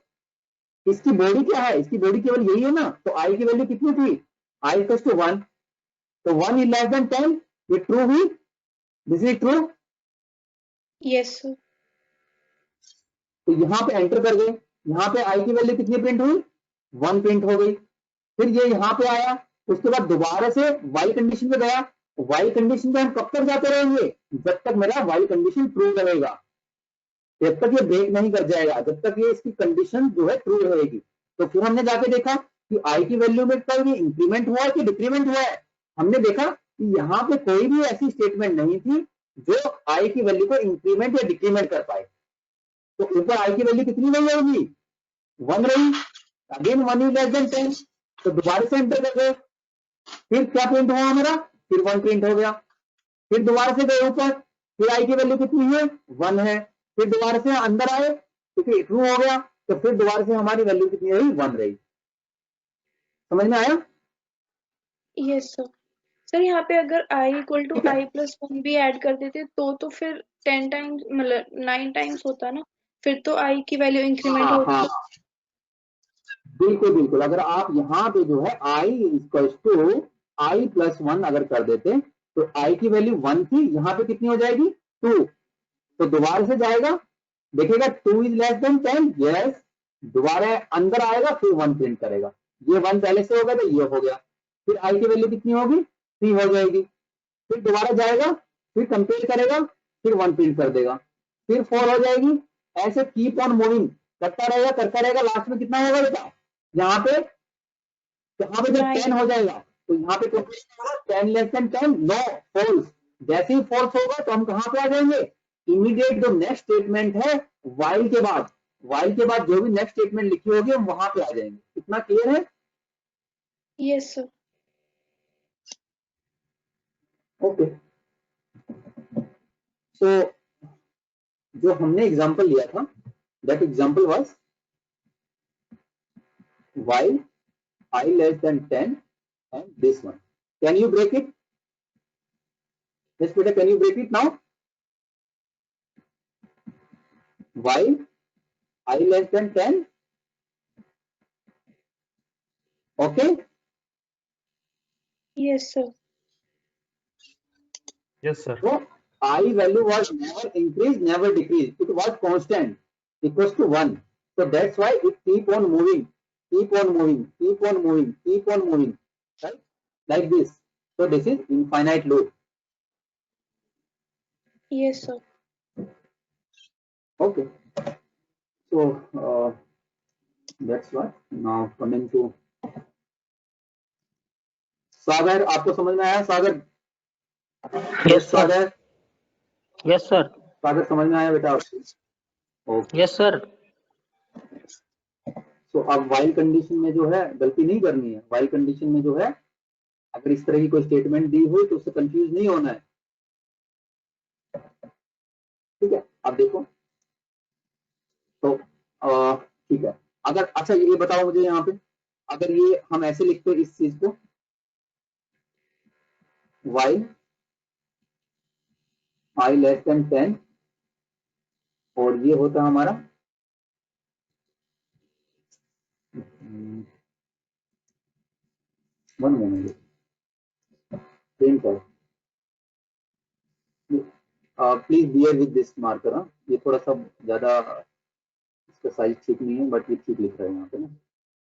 इसकी बॉडी क्या है, इसकी बॉडी केवल यही है ना, तो आई की वैल्यू कितनी थी, आई इक्वल्स टू 1, तो 1 इज लेस देन 10, ये ट्रू हुई, this is true. Yes sir, तो यहाँ पे एंटर कर गए, यहाँ पे आई की वैल्यू कितनी प्रिंट हुई, 1 प्रिंट हो गई। फिर ये यहाँ पे आया, उसके बाद दोबारा से वाई कंडीशन पे गया, वाई कंडीशन पे हम कब तक जाते रहेंगे, जब तक मेरा वाई कंडीशन ट्रू रहेगा, जब तक ये ब्रेक नहीं कर जाएगा, जब तक ये इसकी कंडीशन जो है ट्रू रहेगी। तो फिर हमने जाके देखा कि आई की वैल्यू में कल ये इंक्रीमेंट हुआ है कि डिक्रीमेंट हुआ है, हमने देखा कि यहाँ पे कोई भी ऐसी स्टेटमेंट नहीं थी जो आई की वैल्यू को इंक्रीमेंट या डिक्रीमेंट कर पाए। तो ऊपर आई की वैल्यू कितनी रही होगी, 1 रही, अगेन 1 इज लेस देन 10, तो दोबारा से एंटर कर गए, फिर क्या प्रिंट हुआ हमारा, फिर 1 प्रिंट हो गया। फिर दोबारा से गए ऊपर, फिर आई की वैल्यू कितनी है, 1 है, फिर दोबारा से अंदर आए, क्योंकि ट्रू हो गया, तो फिर दोबारा से हमारी वैल्यू कितनी रही, 1 रही। समझ में आया? Yes sir. सर यहाँ पे अगर i equal to i plus 1 भी ऐड कर देते तो फिर 10 टाइम्स मतलब 9 टाइम्स होता ना, फिर तो i की वैल्यू इंक्रीमेंट हाँ होती हाँ है। बिल्कुल बिल्कुल, अगर आप यहाँ पे जो है i equals to i plus 1 अगर कर देते तो i की वैल्यू 1 थी, यहाँ पे कितनी हो जाएगी 2, तो दोबारा से जाएगा देखेगा 2 इज लेस देन 10, यस, दोबारा अंदर आएगा फिर 1 प्रिंट करेगा, ये 1 पहले से होगा तो ये हो गया, फिर i की वैल्यू कितनी होगी 3 हो जाएगी, फिर दोबारा जाएगा फिर कंपेयर करेगा फिर 1 प्रिंट कर देगा, फिर 4 हो जाएगी, ऐसे कीप ऑन मूविंग करता रहेगा, लास्ट में कितना होगा बेटा यहाँ पे जब 10 हो जाएगा तो यहाँ पे 10 लेस देन 10 नो फॉल्स, जैसे ही फॉल्स होगा तो हम कहाँ पे आ जाएंगे, इमीडिएट जो नेक्स्ट स्टेटमेंट है वाइल के बाद जो भी नेक्स्ट स्टेटमेंट लिखी होगी हम वहां पे आ जाएंगे, इतना क्लियर है? Yes sir. ओके सो जो हमने एग्जांपल लिया था that example was while I less than 10 and this one. Can you break it? Yes, beta, can you break it now? While I less than 10. Okay? Yes, sir. Yes, sir. So I value was never increased, never decreased. It was constant, equals to 1. So that's why it keep on moving, right? Like this. So this is infinite loop. Yes, sir. Okay. So that's what. Now coming to Sagar, आपको समझ में आया Sagar? Yes sir. Sagar, yes sir. Sagar समझ में आया बेटा आपको? Okay. Yes sir. तो अब वाइल कंडीशन में जो है गलती नहीं करनी है, वाइल कंडीशन में जो है अगर इस तरह की कोई स्टेटमेंट दी हो तो उससे कंफ्यूज नहीं होना है, ठीक है? आप देखो तो ठीक है, अगर अच्छा ये बताओ मुझे यहाँ पे अगर ये हम ऐसे लिखते इस चीज को वाइल आई लेस देन 10 और ये होता हमारा वन मोमेंट प्रिंट है, please bear with this marker, ये थोड़ा सा ज्यादा इसका साइज ठीक नहीं है बट ये ठीक लिख रहा है यहाँ पे ना,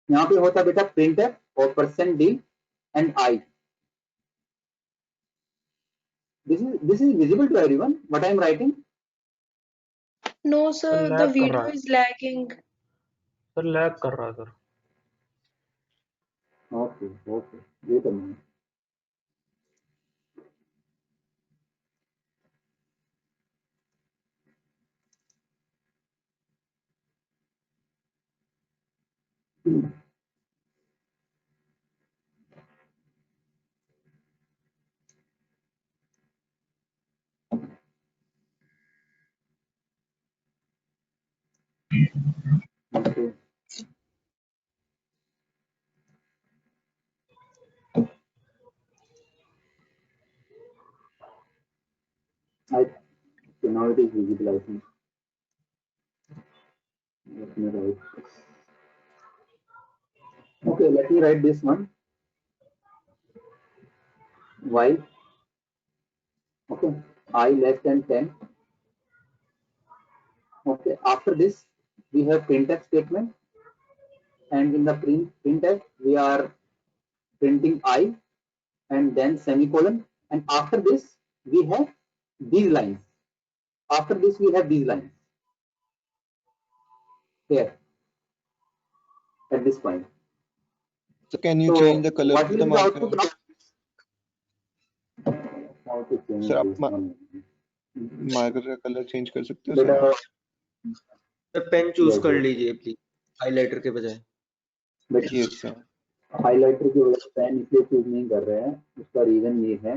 यहाँ पे होता बेटा प्रिंट है और %d and I. This is visible to everyone what I am writing? No sir, the video is lagging. Sir lag कर रहा है सर। ओके ये तो नहीं okay. Okay, now it is visible I think. Let me write this. Okay, let me write this one. While okay I less than 10. Okay, after this we have printf statement and in the printf we are printing I and then semicolon, and after this we have these lines. After this we have these lines here at this point. So can you change the color what of will the be the marker? output now? How to change Sir, this आप one? Marker का colour change कर सकते हो बेटा sir pen choose Yes, कर yes. लीजिए please highlighter के बजाय। बेटा यस सर। हाइलाइटर की वजह से पेन इसलिए चूज नहीं कर रहे हैं, उसका रीजन ये है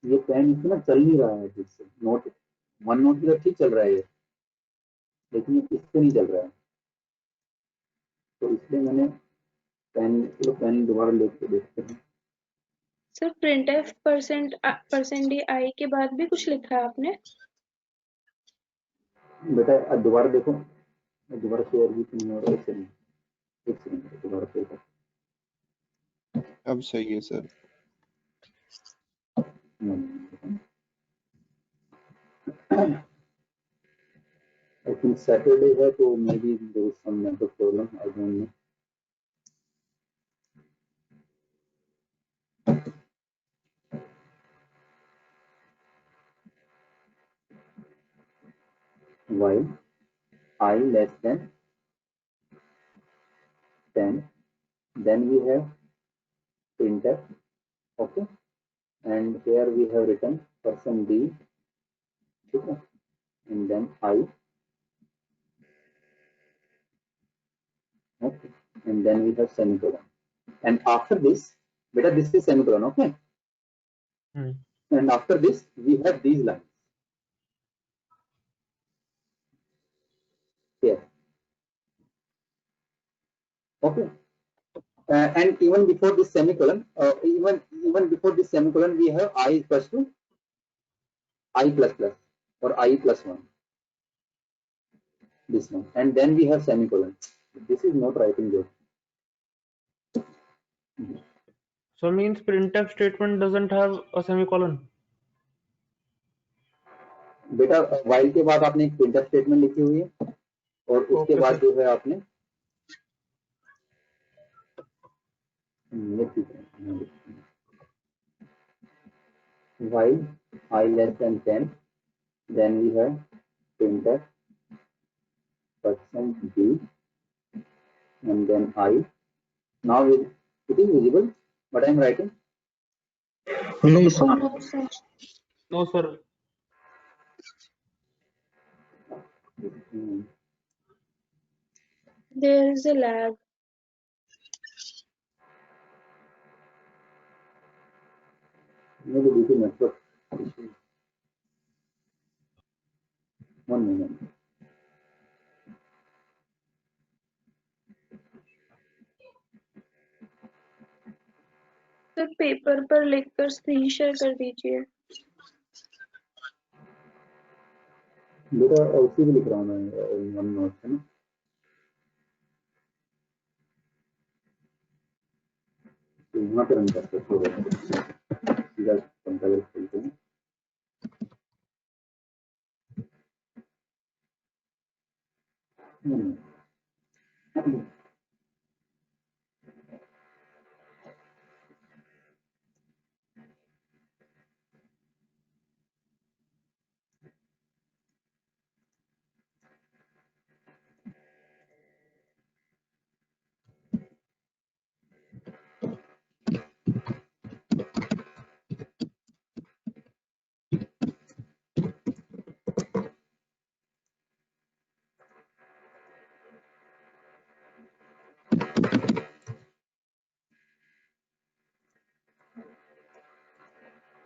ये पेन इससे ना चल नहीं रहा है ठीक से, नोट वन नोट की तो ठीक चल रहा है ये, लेकिन ये इससे नहीं चल रहा है, तो इसलिए मैंने पेन दोबारा लेके देखते हैं। सर printf %d I के बाद भी कुछ लिखा है आपने? बेटा अब दोबारा देखो दोबारा शेयर भी नहीं हो रहा है। एक सेकंड दोबारा शेयर कर। अब सही है सर। I think Saturday है तो maybe there is some mental problem. I don't know. While I less than 10, then we have printf, okay, and here we have written person D, okay, and then I, okay, and then we have semicolon, and after this, beta this is semicolon, okay, and after this we have these lines here, okay. And even before this semicolon, even before this semicolon, we have I equals to I plus plus or I plus 1. This one, and then we have semicolon. This is not writing good. So means printf statement doesn't have a semicolon. बेटा while के बाद आपने एक printf statement लिखी हुई है और उसके बाद जो है आपने while I less than 10, then we have printf % b, and then I. Now it is visible what I am writing? No, sir. No, sir. No, sir. There is a lag. Maybe due to network issue. One minute. Sir paper पर लिखकर screen share कर दीजिए। बेटा उसी में लिख रहा हूँ मैं वन नोट है ना। तो यहाँ पे रन करते हैं सीधा कंपाइलर खोलते हैं।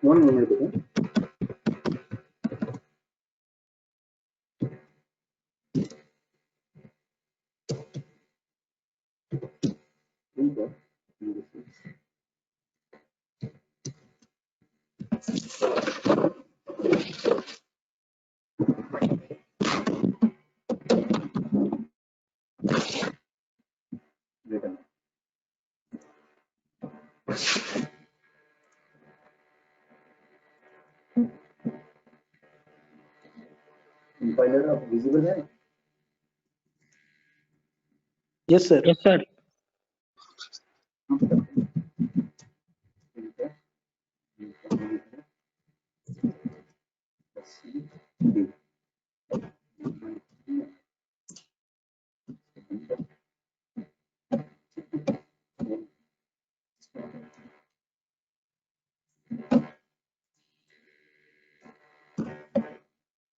One minute बेटा। कंपाइलर अब विजिबल है? Yes, sir. Yes, sir.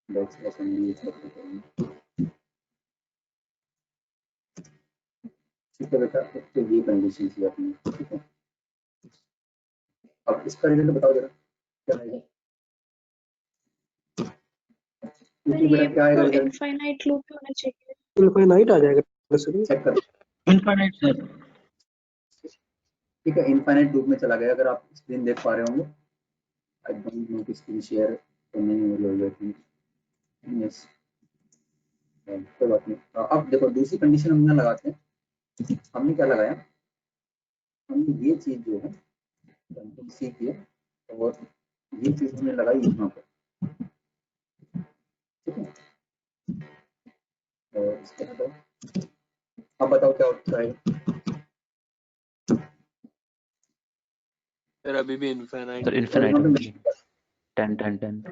That's assembly ठीक है बेटा, तो ये कंडीशन थी अपनी, ठीक है। अब इसका रिजल्ट बताओ जरा क्या आएगा। ये तो इनफाइनाइट लूप होना चाहिए। इनफाइनाइट आ जाएगा सर। चेक कर। Infinite sir. ठीक है, इनफाइनाइट लूप में चला गया। अगर आप स्क्रीन देख पा रहे होंगे, आई डोंट नो कि स्क्रीन शेयर तो नहीं हो रही है। यस, कोई बात नहीं। अब देखो दूसरी कंडीशन हमने लगाते हैं। हमने क्या लगाया, हमने ये चीज जो है सी किया और ये चीज हमने लगाई यहाँ पर, ठीक है। और इसके बाद अब बताओ क्या होता है। सर अभी भी infinite sir infinite 10 10 10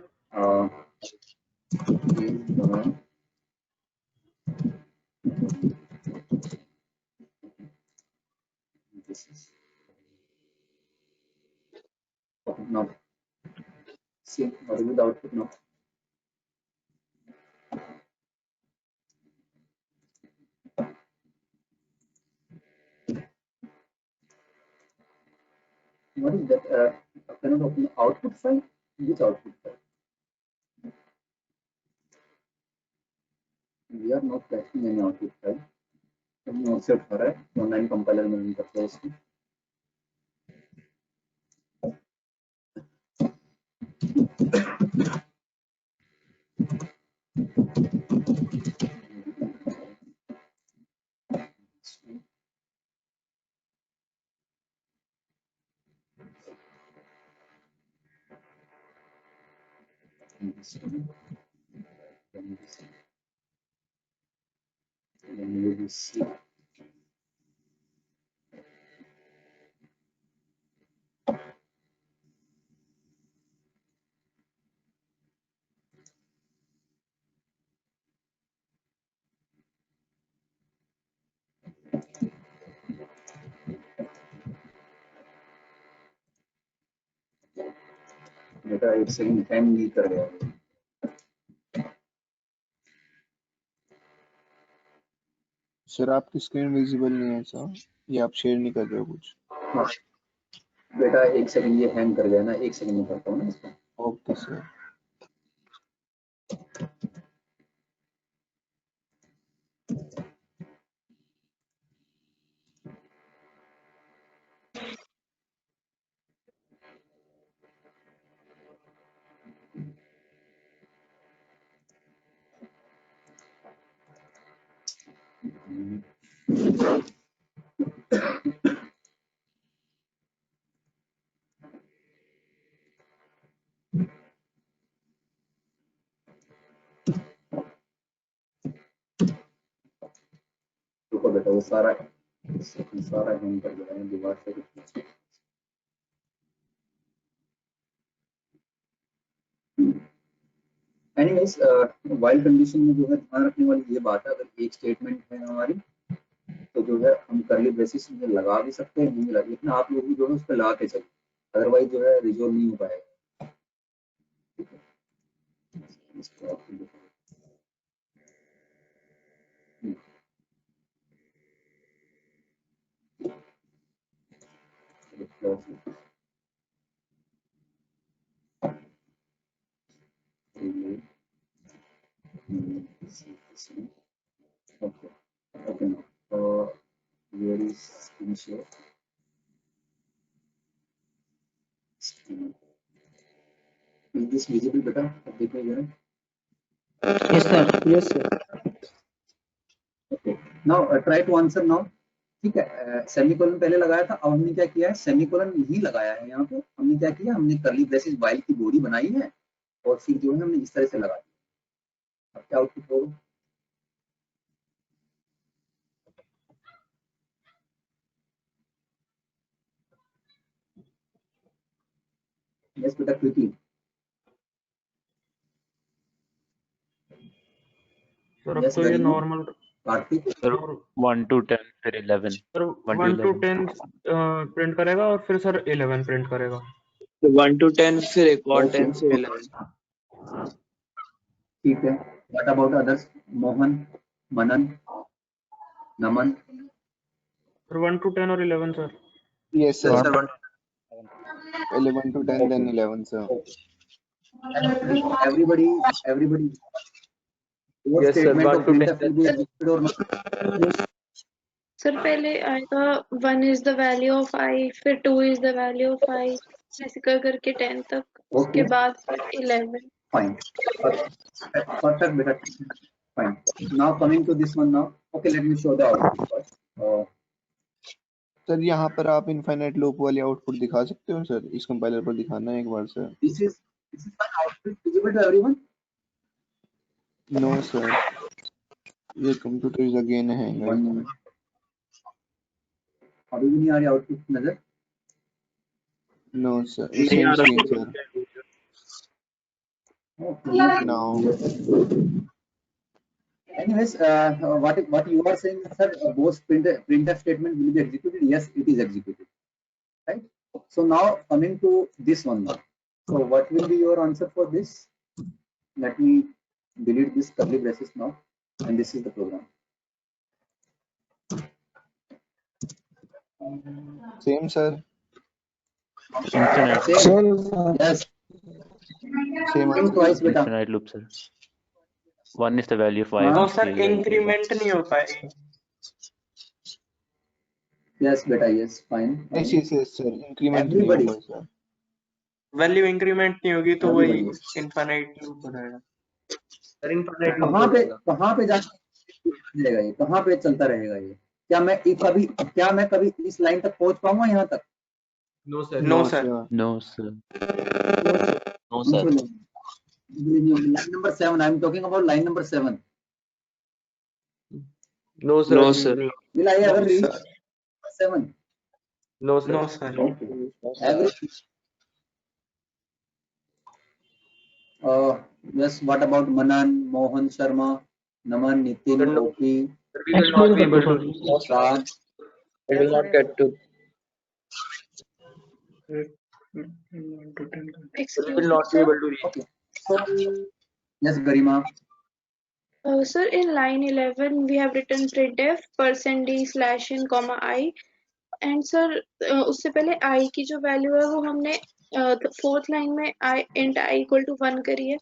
this is now see what is the output now. What is that? Cannot open the output file. Which output file? We are not fetching any output file. हमने offset करा है, online compiler में run करते हैं इसको। बेटा एक second time नहीं कर गया। सर आपकी स्क्रीन विजिबल नहीं है सर, ये आप शेयर नहीं कर रहे हो कुछ। हाँ बेटा एक सेकंड, ये हैंग कर गया ना, एक सेकंड में करता हूँ ना इसको। Okay sir. रुको बेटा वो सारा हैंग कर गया है दीवार से। एनीवेज वाइल कंडीशन में जो है ध्यान रखने वाली ये बात है, अगर एक स्टेटमेंट है हमारी तो जो है हम करली ब्रेसिस में लगा भी सकते हैं, नहीं लगा, लेकिन आप लोग भी जो है उस पर लगा के चलिए, अदरवाइज जो है रिजोल्व नहीं हो पाएगा। Okay. Okay. Now, where is screen share? Is this visible, beta? अब देखो जरा। Yes, sir. Yes, sir. Okay. Now try to answer now. ठीक है, सेमीकोलन पहले लगाया था, अब हमने क्या किया है, सेमीकोलन नहीं लगाया है यहाँ पे। हमने क्या किया, हमने करली ब्रेसेस वाइल की बॉडी बनाई है और फिर जो है हमने इस तरह से लगा दिया। अब क्या आउटपुट होगा? यस बेटा क्विकली। सर अब तो ये नॉर्मल कार्तिक सर 1 to 10 फिर 11 सर 1 to 10 प्रिंट करेगा और फिर सर 11 प्रिंट करेगा। 1 to 10 फिर एक और 10 से 11। ठीक है, what about others? Mohan, Manan, Naman? Sir 1 to 10 और 11 sir. Yes sir, 11 to 10 then 11 sir. Everybody what Yes, sir. statement 1 of to 10 printf will be executed or not? Sir पहले आएगा 1 is the value of I, फिर 2 is the value of I, ऐसे कर करके 10 तक, उसके बाद फिर 11। Fine, perfect बेटा, fine। Now coming to this one now. Okay, let me show the output first. Sir यहाँ पर आप इनफाइनाइट लूप वाली आउटपुट दिखा सकते हो सर? इस कंपाइलर पर दिखाना है एक बार sir. This is my output visible to everyone? No sir, ये computer is again hang. One moment. अभी भी नहीं आ रही आउटपुट नजर? No sir, same screen sir. Now. Anyways, what you are saying, sir, both printf statement will be executed. Yes, it is executed, right? So now coming to this one now. So what will be your answer for this? Let me delete this curly braces now, and this is the program. Same sir. Infinite. Same. Yes. Same answer. Twice beta. Infinite loop, sir. One is the value of y. तो one sir is the value of increment नहीं हो पाएगी। Yes beta, yes, fine. Yes sir, increment नहीं Everybody. होगा sir. Value increment नहीं होगी तो वही इनफाइनाइट लूप हो जाएगा। सर इनफाइनाइट लूप कहाँ पे जाके रहेगा ये? कहाँ पे चलता रहेगा ये? क्या मैं कभी इस लाइन तक पहुंच पाऊंगा यहाँ तक? No sir. No sir. No, sir. No, sir. Line number 7. I'm talking about line number 7. No sir. No sir. Will I ever reach 7? No sir. No sir. Yes. What about Manan, Mohan Sharma, Naman, Nitin, Opi, We will not be able to. Raj? It will not get to. Excuse will me, not be sir. able to reach. Okay. So yes, Garima. Sir, in line 11 we have written printf %d/n, I, and sir उससे पहले I की जो value है वो हमने fourth line में int I equal to 1 करी है,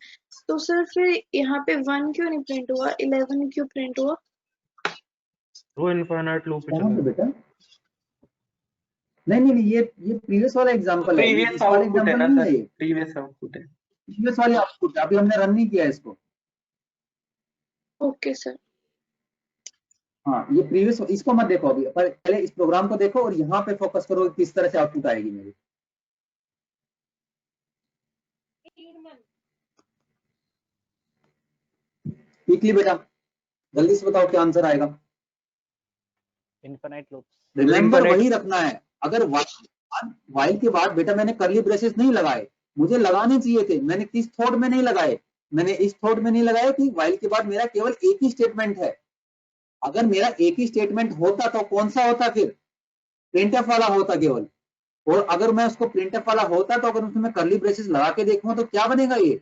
तो सर फिर यहाँ पे 1 क्यों नहीं प्रिंट हुआ, 11 क्यों प्रिंट हुआ? वो इनफाइनाइट लूप पे कहाँ पे चलेगा। बेटा? नहीं, ये प्रीवियस वाला एग्जांपल है, ये प्रीवियस इस वाला आउटपुट है एग्जांपल ना नहीं है। सर, ये प्रीवियस आउटपुट है। प्रीवियस वाले आउटपुट अभी हमने रन नहीं किया है इसको। Okay sir. हाँ, ये प्रीवियस, इसको मत देखो अभी, पहले इस प्रोग्राम को देखो और यहाँ पे फोकस करो किस तरह से आउटपुट आएगी मेरी। क्विकली बेटा, जल्दी से बताओ क्या आंसर आएगा। Infinite loops. रिमेंबर वही रखना है। अगर वाइल के बाद बेटा मैंने करली ब्रेसेस नहीं लगाए, मुझे लगाने चाहिए थे, मैंने किस थॉट में नहीं लगाए, मैंने इस थॉट में नहीं लगाया कि वाइल के बाद मेरा केवल एक ही स्टेटमेंट है। अगर मेरा एक ही स्टेटमेंट होता तो कौन सा होता, फिर प्रिंटफ वाला होता केवल। और अगर मैं उसको प्रिंटफ वाला होता तो अगर उसमें करली ब्रेसेस लगा के देखूं तो क्या बनेगा, ये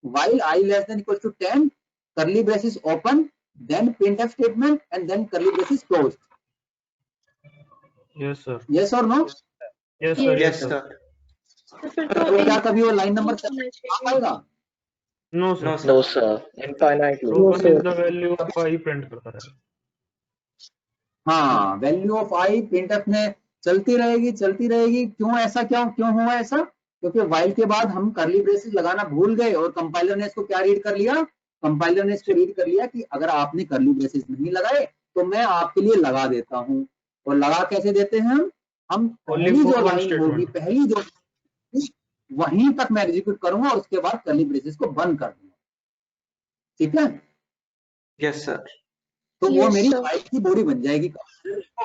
while I less than equals to 10 curly braces open, then printf statement and then curly braces closed. Yes sir. Yes or no? Yes sir. Yes sir. फिर तो क्या कभी वो लाइन नंबर 7 आ पाएगा? No no sir. Sir. No sir. Infinite So loop. one is the value of I print करता रहेगा। हाँ, वैल्यू ऑफ आई प्रिंटफ में चलती रहेगी। क्यों ऐसा, क्यों हुआ ऐसा? क्योंकि वाइल के बाद हम करली ब्रेसेस लगाना भूल गए और कंपाइलर ने इसको क्या रीड कर लिया, कंपाइलर ने इसको रीड कर लिया कि अगर आपने करली ब्रेसेस नहीं लगाए तो मैं आपके लिए लगा देता हूं। और लगा कैसे देते हैं हम पहली जो लाइन होगी, पहली जो वहीं तक मैं एग्जीक्यूट करूंगा और उसके बाद करली ब्रेसेस को बंद कर दूंगा। ठीक है? Yes sir. तो वो Yes, मेरी sir. वाइल की बॉडी बन जाएगी।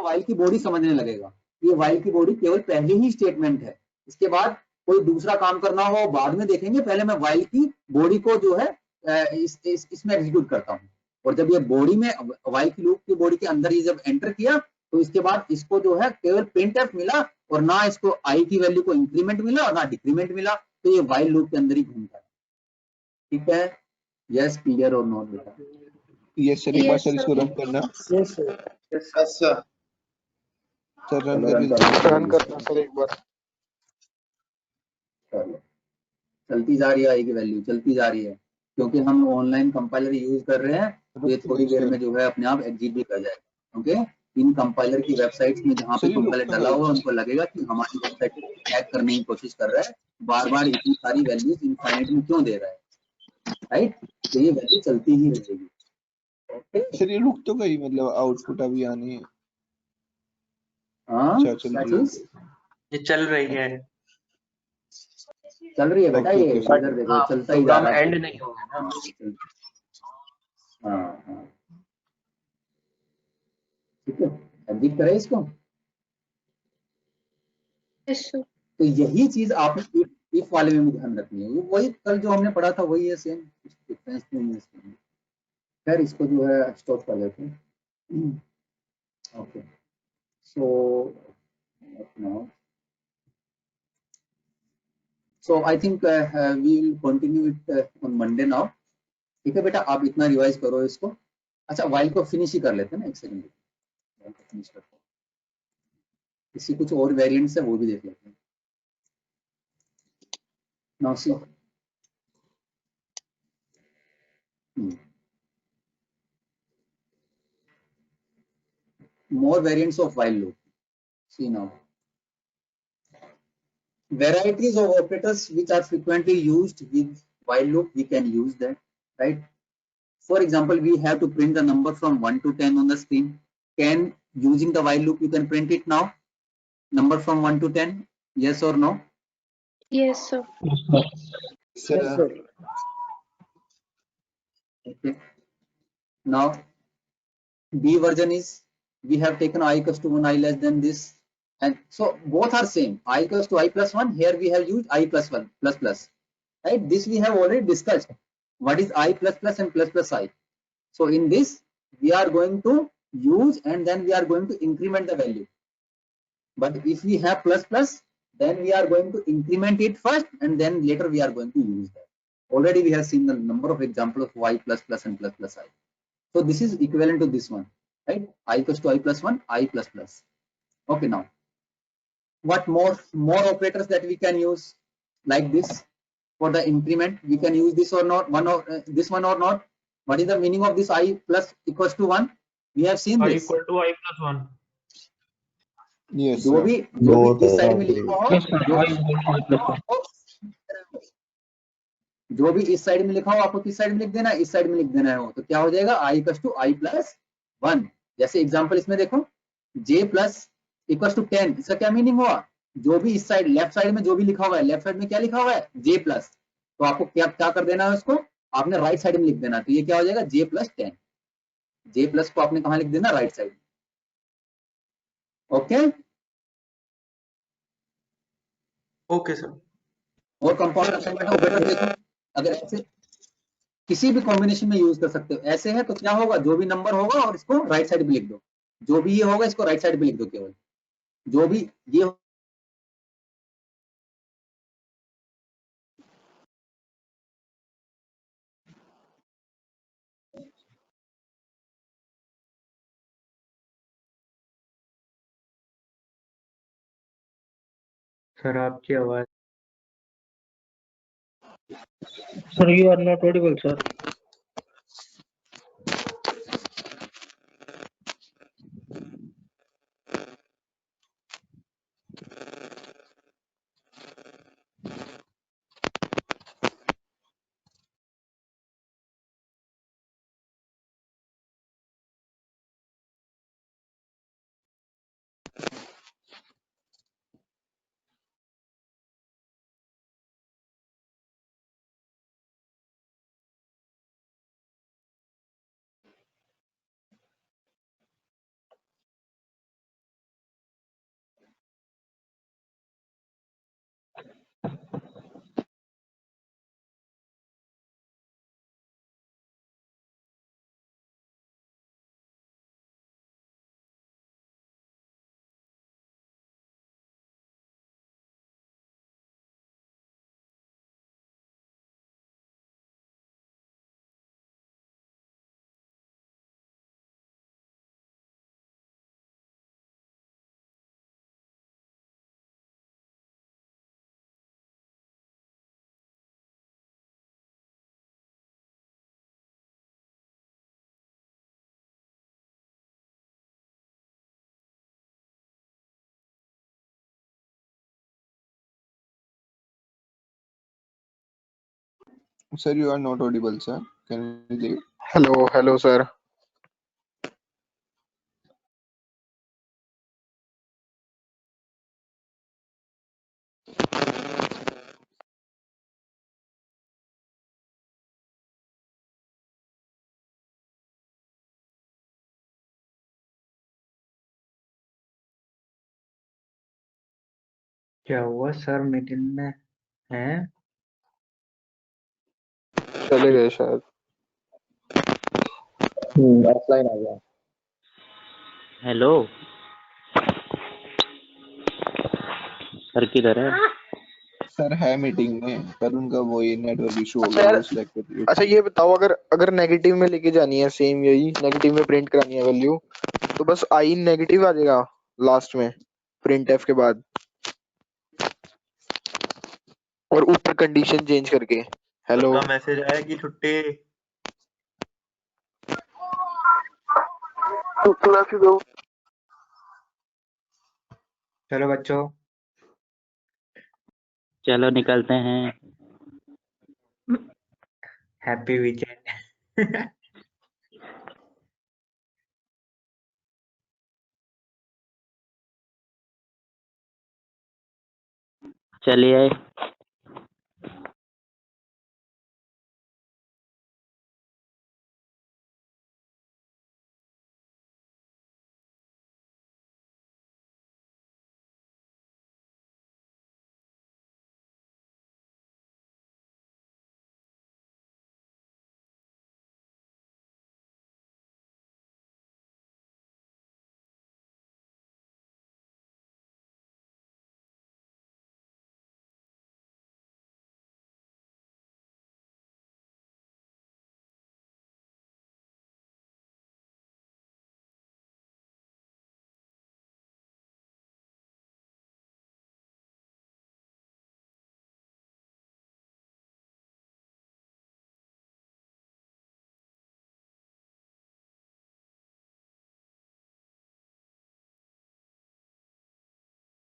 वाइल की बॉडी समझने लगेगा, ये वाइल की बॉडी केवल पहली ही स्टेटमेंट है, इसके बाद कोई दूसरा काम करना हो बाद में देखेंगे, पहले मैं वाइल की बॉडी को जो है इसमें एग्जीक्यूट करता हूँ। और जब ये बॉडी में वाइल की लूप की बॉडी के अंदर ही जब एंटर किया तो इसके बाद इसको जो है केवल प्रिंटफ मिला और ना इसको आई की वैल्यू को इंक्रीमेंट मिला और ना डिक्रीमेंट मिला, तो ये वाइल लूप के अंदर ही घूमता है। ठीक है? यस, क्लियर और नॉट बेटा? ये सर एक बार Yes, सर sir. इसको रन करना। Yes, sir. सर रन चलो रन करना सर एक बार। चलो, चलती जा रही है आई की वैल्यू, चलती जा रही है, क्योंकि हम ऑनलाइन कंपाइलर यूज कर रहे हैं, तो ये थोड़ी देर में जो है अपने आप एग्जीक्यूट भी कर जाएगा। ओके, इन कंपाइलर की वेबसाइट्स में जहाँ पे कंपाइलर डाला हुआ उनको लगेगा कि हमारी वेबसाइट हैक करने की कोशिश कर रहा है, बार बार इतनी सारी वैल्यूज इनफाइनाइट में क्यों दे रहा है, राइट? तो ये वैल्यू चलती ही रहेगी। सर ये रुक तो गई, मतलब आउटपुट अभी आनी है। हाँ अच्छा चल क्या रही है। चीज ये चल रही है, चल रही है बेटा, ओके ये ओके बट इधर देखो हाँ चलता ही जा प्रोग्राम रहा है। एंड नहीं हो गया ना। हाँ हाँ ठीक है, एग्जिट करें इसको। Yes, sir. तो यही चीज आपने इफ वाले में भी ध्यान रखनी है, वही कल जो हमने पढ़ा था वही है, सेम डिफरेंस नहीं है इसमें। खैर इसको जो है स्टॉप कर लेते हैं। Okay so now so I think we will continue it on Monday now. ठीक है बेटा, आप इतना रिवाइज करो इसको। अच्छा वाइल को फिनिश ही कर लेते हैं ना, एक सेकंड फिनिश करते हैं, इसकी कुछ और वेरिएंट्स है वो भी देख लेते हैं। Now see more variants of while loop. See now, varieties of operators which are frequently used with while loop, we can use that, right? For example, we have to print the number from 1 to 10 on the screen. Can using the while loop you can print it now, number from 1 to 10, yes or no? Yes, sir. Sir Okay, now B version is we have taken I equals to 1, I less than this, and so both are same, I equals to I plus 1. Here we have used I plus 1 plus plus, right? This we have already discussed what is I plus plus and plus plus I. So in this we are going to use and then we are going to increment the value, but if we have plus plus then we are going to increment it first and then later we are going to use that. Already we have seen the number of examples of Y plus plus and plus plus I. So this is equivalent to this one, right? I equals to I plus 1, I plus plus. Okay, now what more operators that we can use like this for the increment? We can use this or not, one or this one or not. What is the meaning of this I plus equals to 1? We have seen I this. equal to I plus 1. Yes जो sir. भी इस side में लिखा हो, जो भी इस side में लिखा हो आपको किस साइड में लिख देना है, इस साइड में लिख देना है। तो क्या हो जाएगा I equal to I plus 1। जैसे एग्जांपल इसमें देखो J प्लस इक्वल टू 10, इसका क्या मीनिंग हुआ? जो भी इस साइड लेफ्ट साइड में जो भी लिखा हुआ है, लेफ्ट साइड में क्या लिखा हुआ है J प्लस, तो आपको क्या क्या कर देना है, उसको आपने राइट साइड में लिख देना। तो ये क्या हो जाएगा J प्लस 10, J प्लस को आपने कहाँ लिख देना, right side. Okay okay sir. और कंपाउंड असाइनमेंट ऑपरेटर देखो, अगर ऐसे किसी भी कॉम्बिनेशन में यूज कर सकते हो। ऐसे है तो क्या होगा, जो भी नंबर होगा और इसको राइट साइड पे लिख दो, जो भी ये होगा इसको राइट साइड पे लिख दो, केवल जो भी ये सर आपकी आवाज sir you are not audible sir. Sir you are not audible sir, can you leave? Hello hello sir. क्या हुआ सर, मीटिंग में हैं? चले गए शायद। ऑफलाइन आ गया। हेलो सर किधर है? सर है मीटिंग में, पर उनका वही नेटवर्क इशू हो अच्छा गया, यार, वो सिलेक्ट कर। अच्छा ये बताओ, अगर अगर नेगेटिव में लेके जानी है, सेम यही नेगेटिव में प्रिंट करानी है वैल्यू, तो बस आई नेगेटिव आ जाएगा लास्ट में प्रिंट एफ के बाद, और ऊपर कंडीशन चेंज करके। हेलो का मैसेज आया कि छुट्टी। तो थोड़ा सी दो। चलो बच्चों, चलो निकलते हैं। Happy weekend. चलिए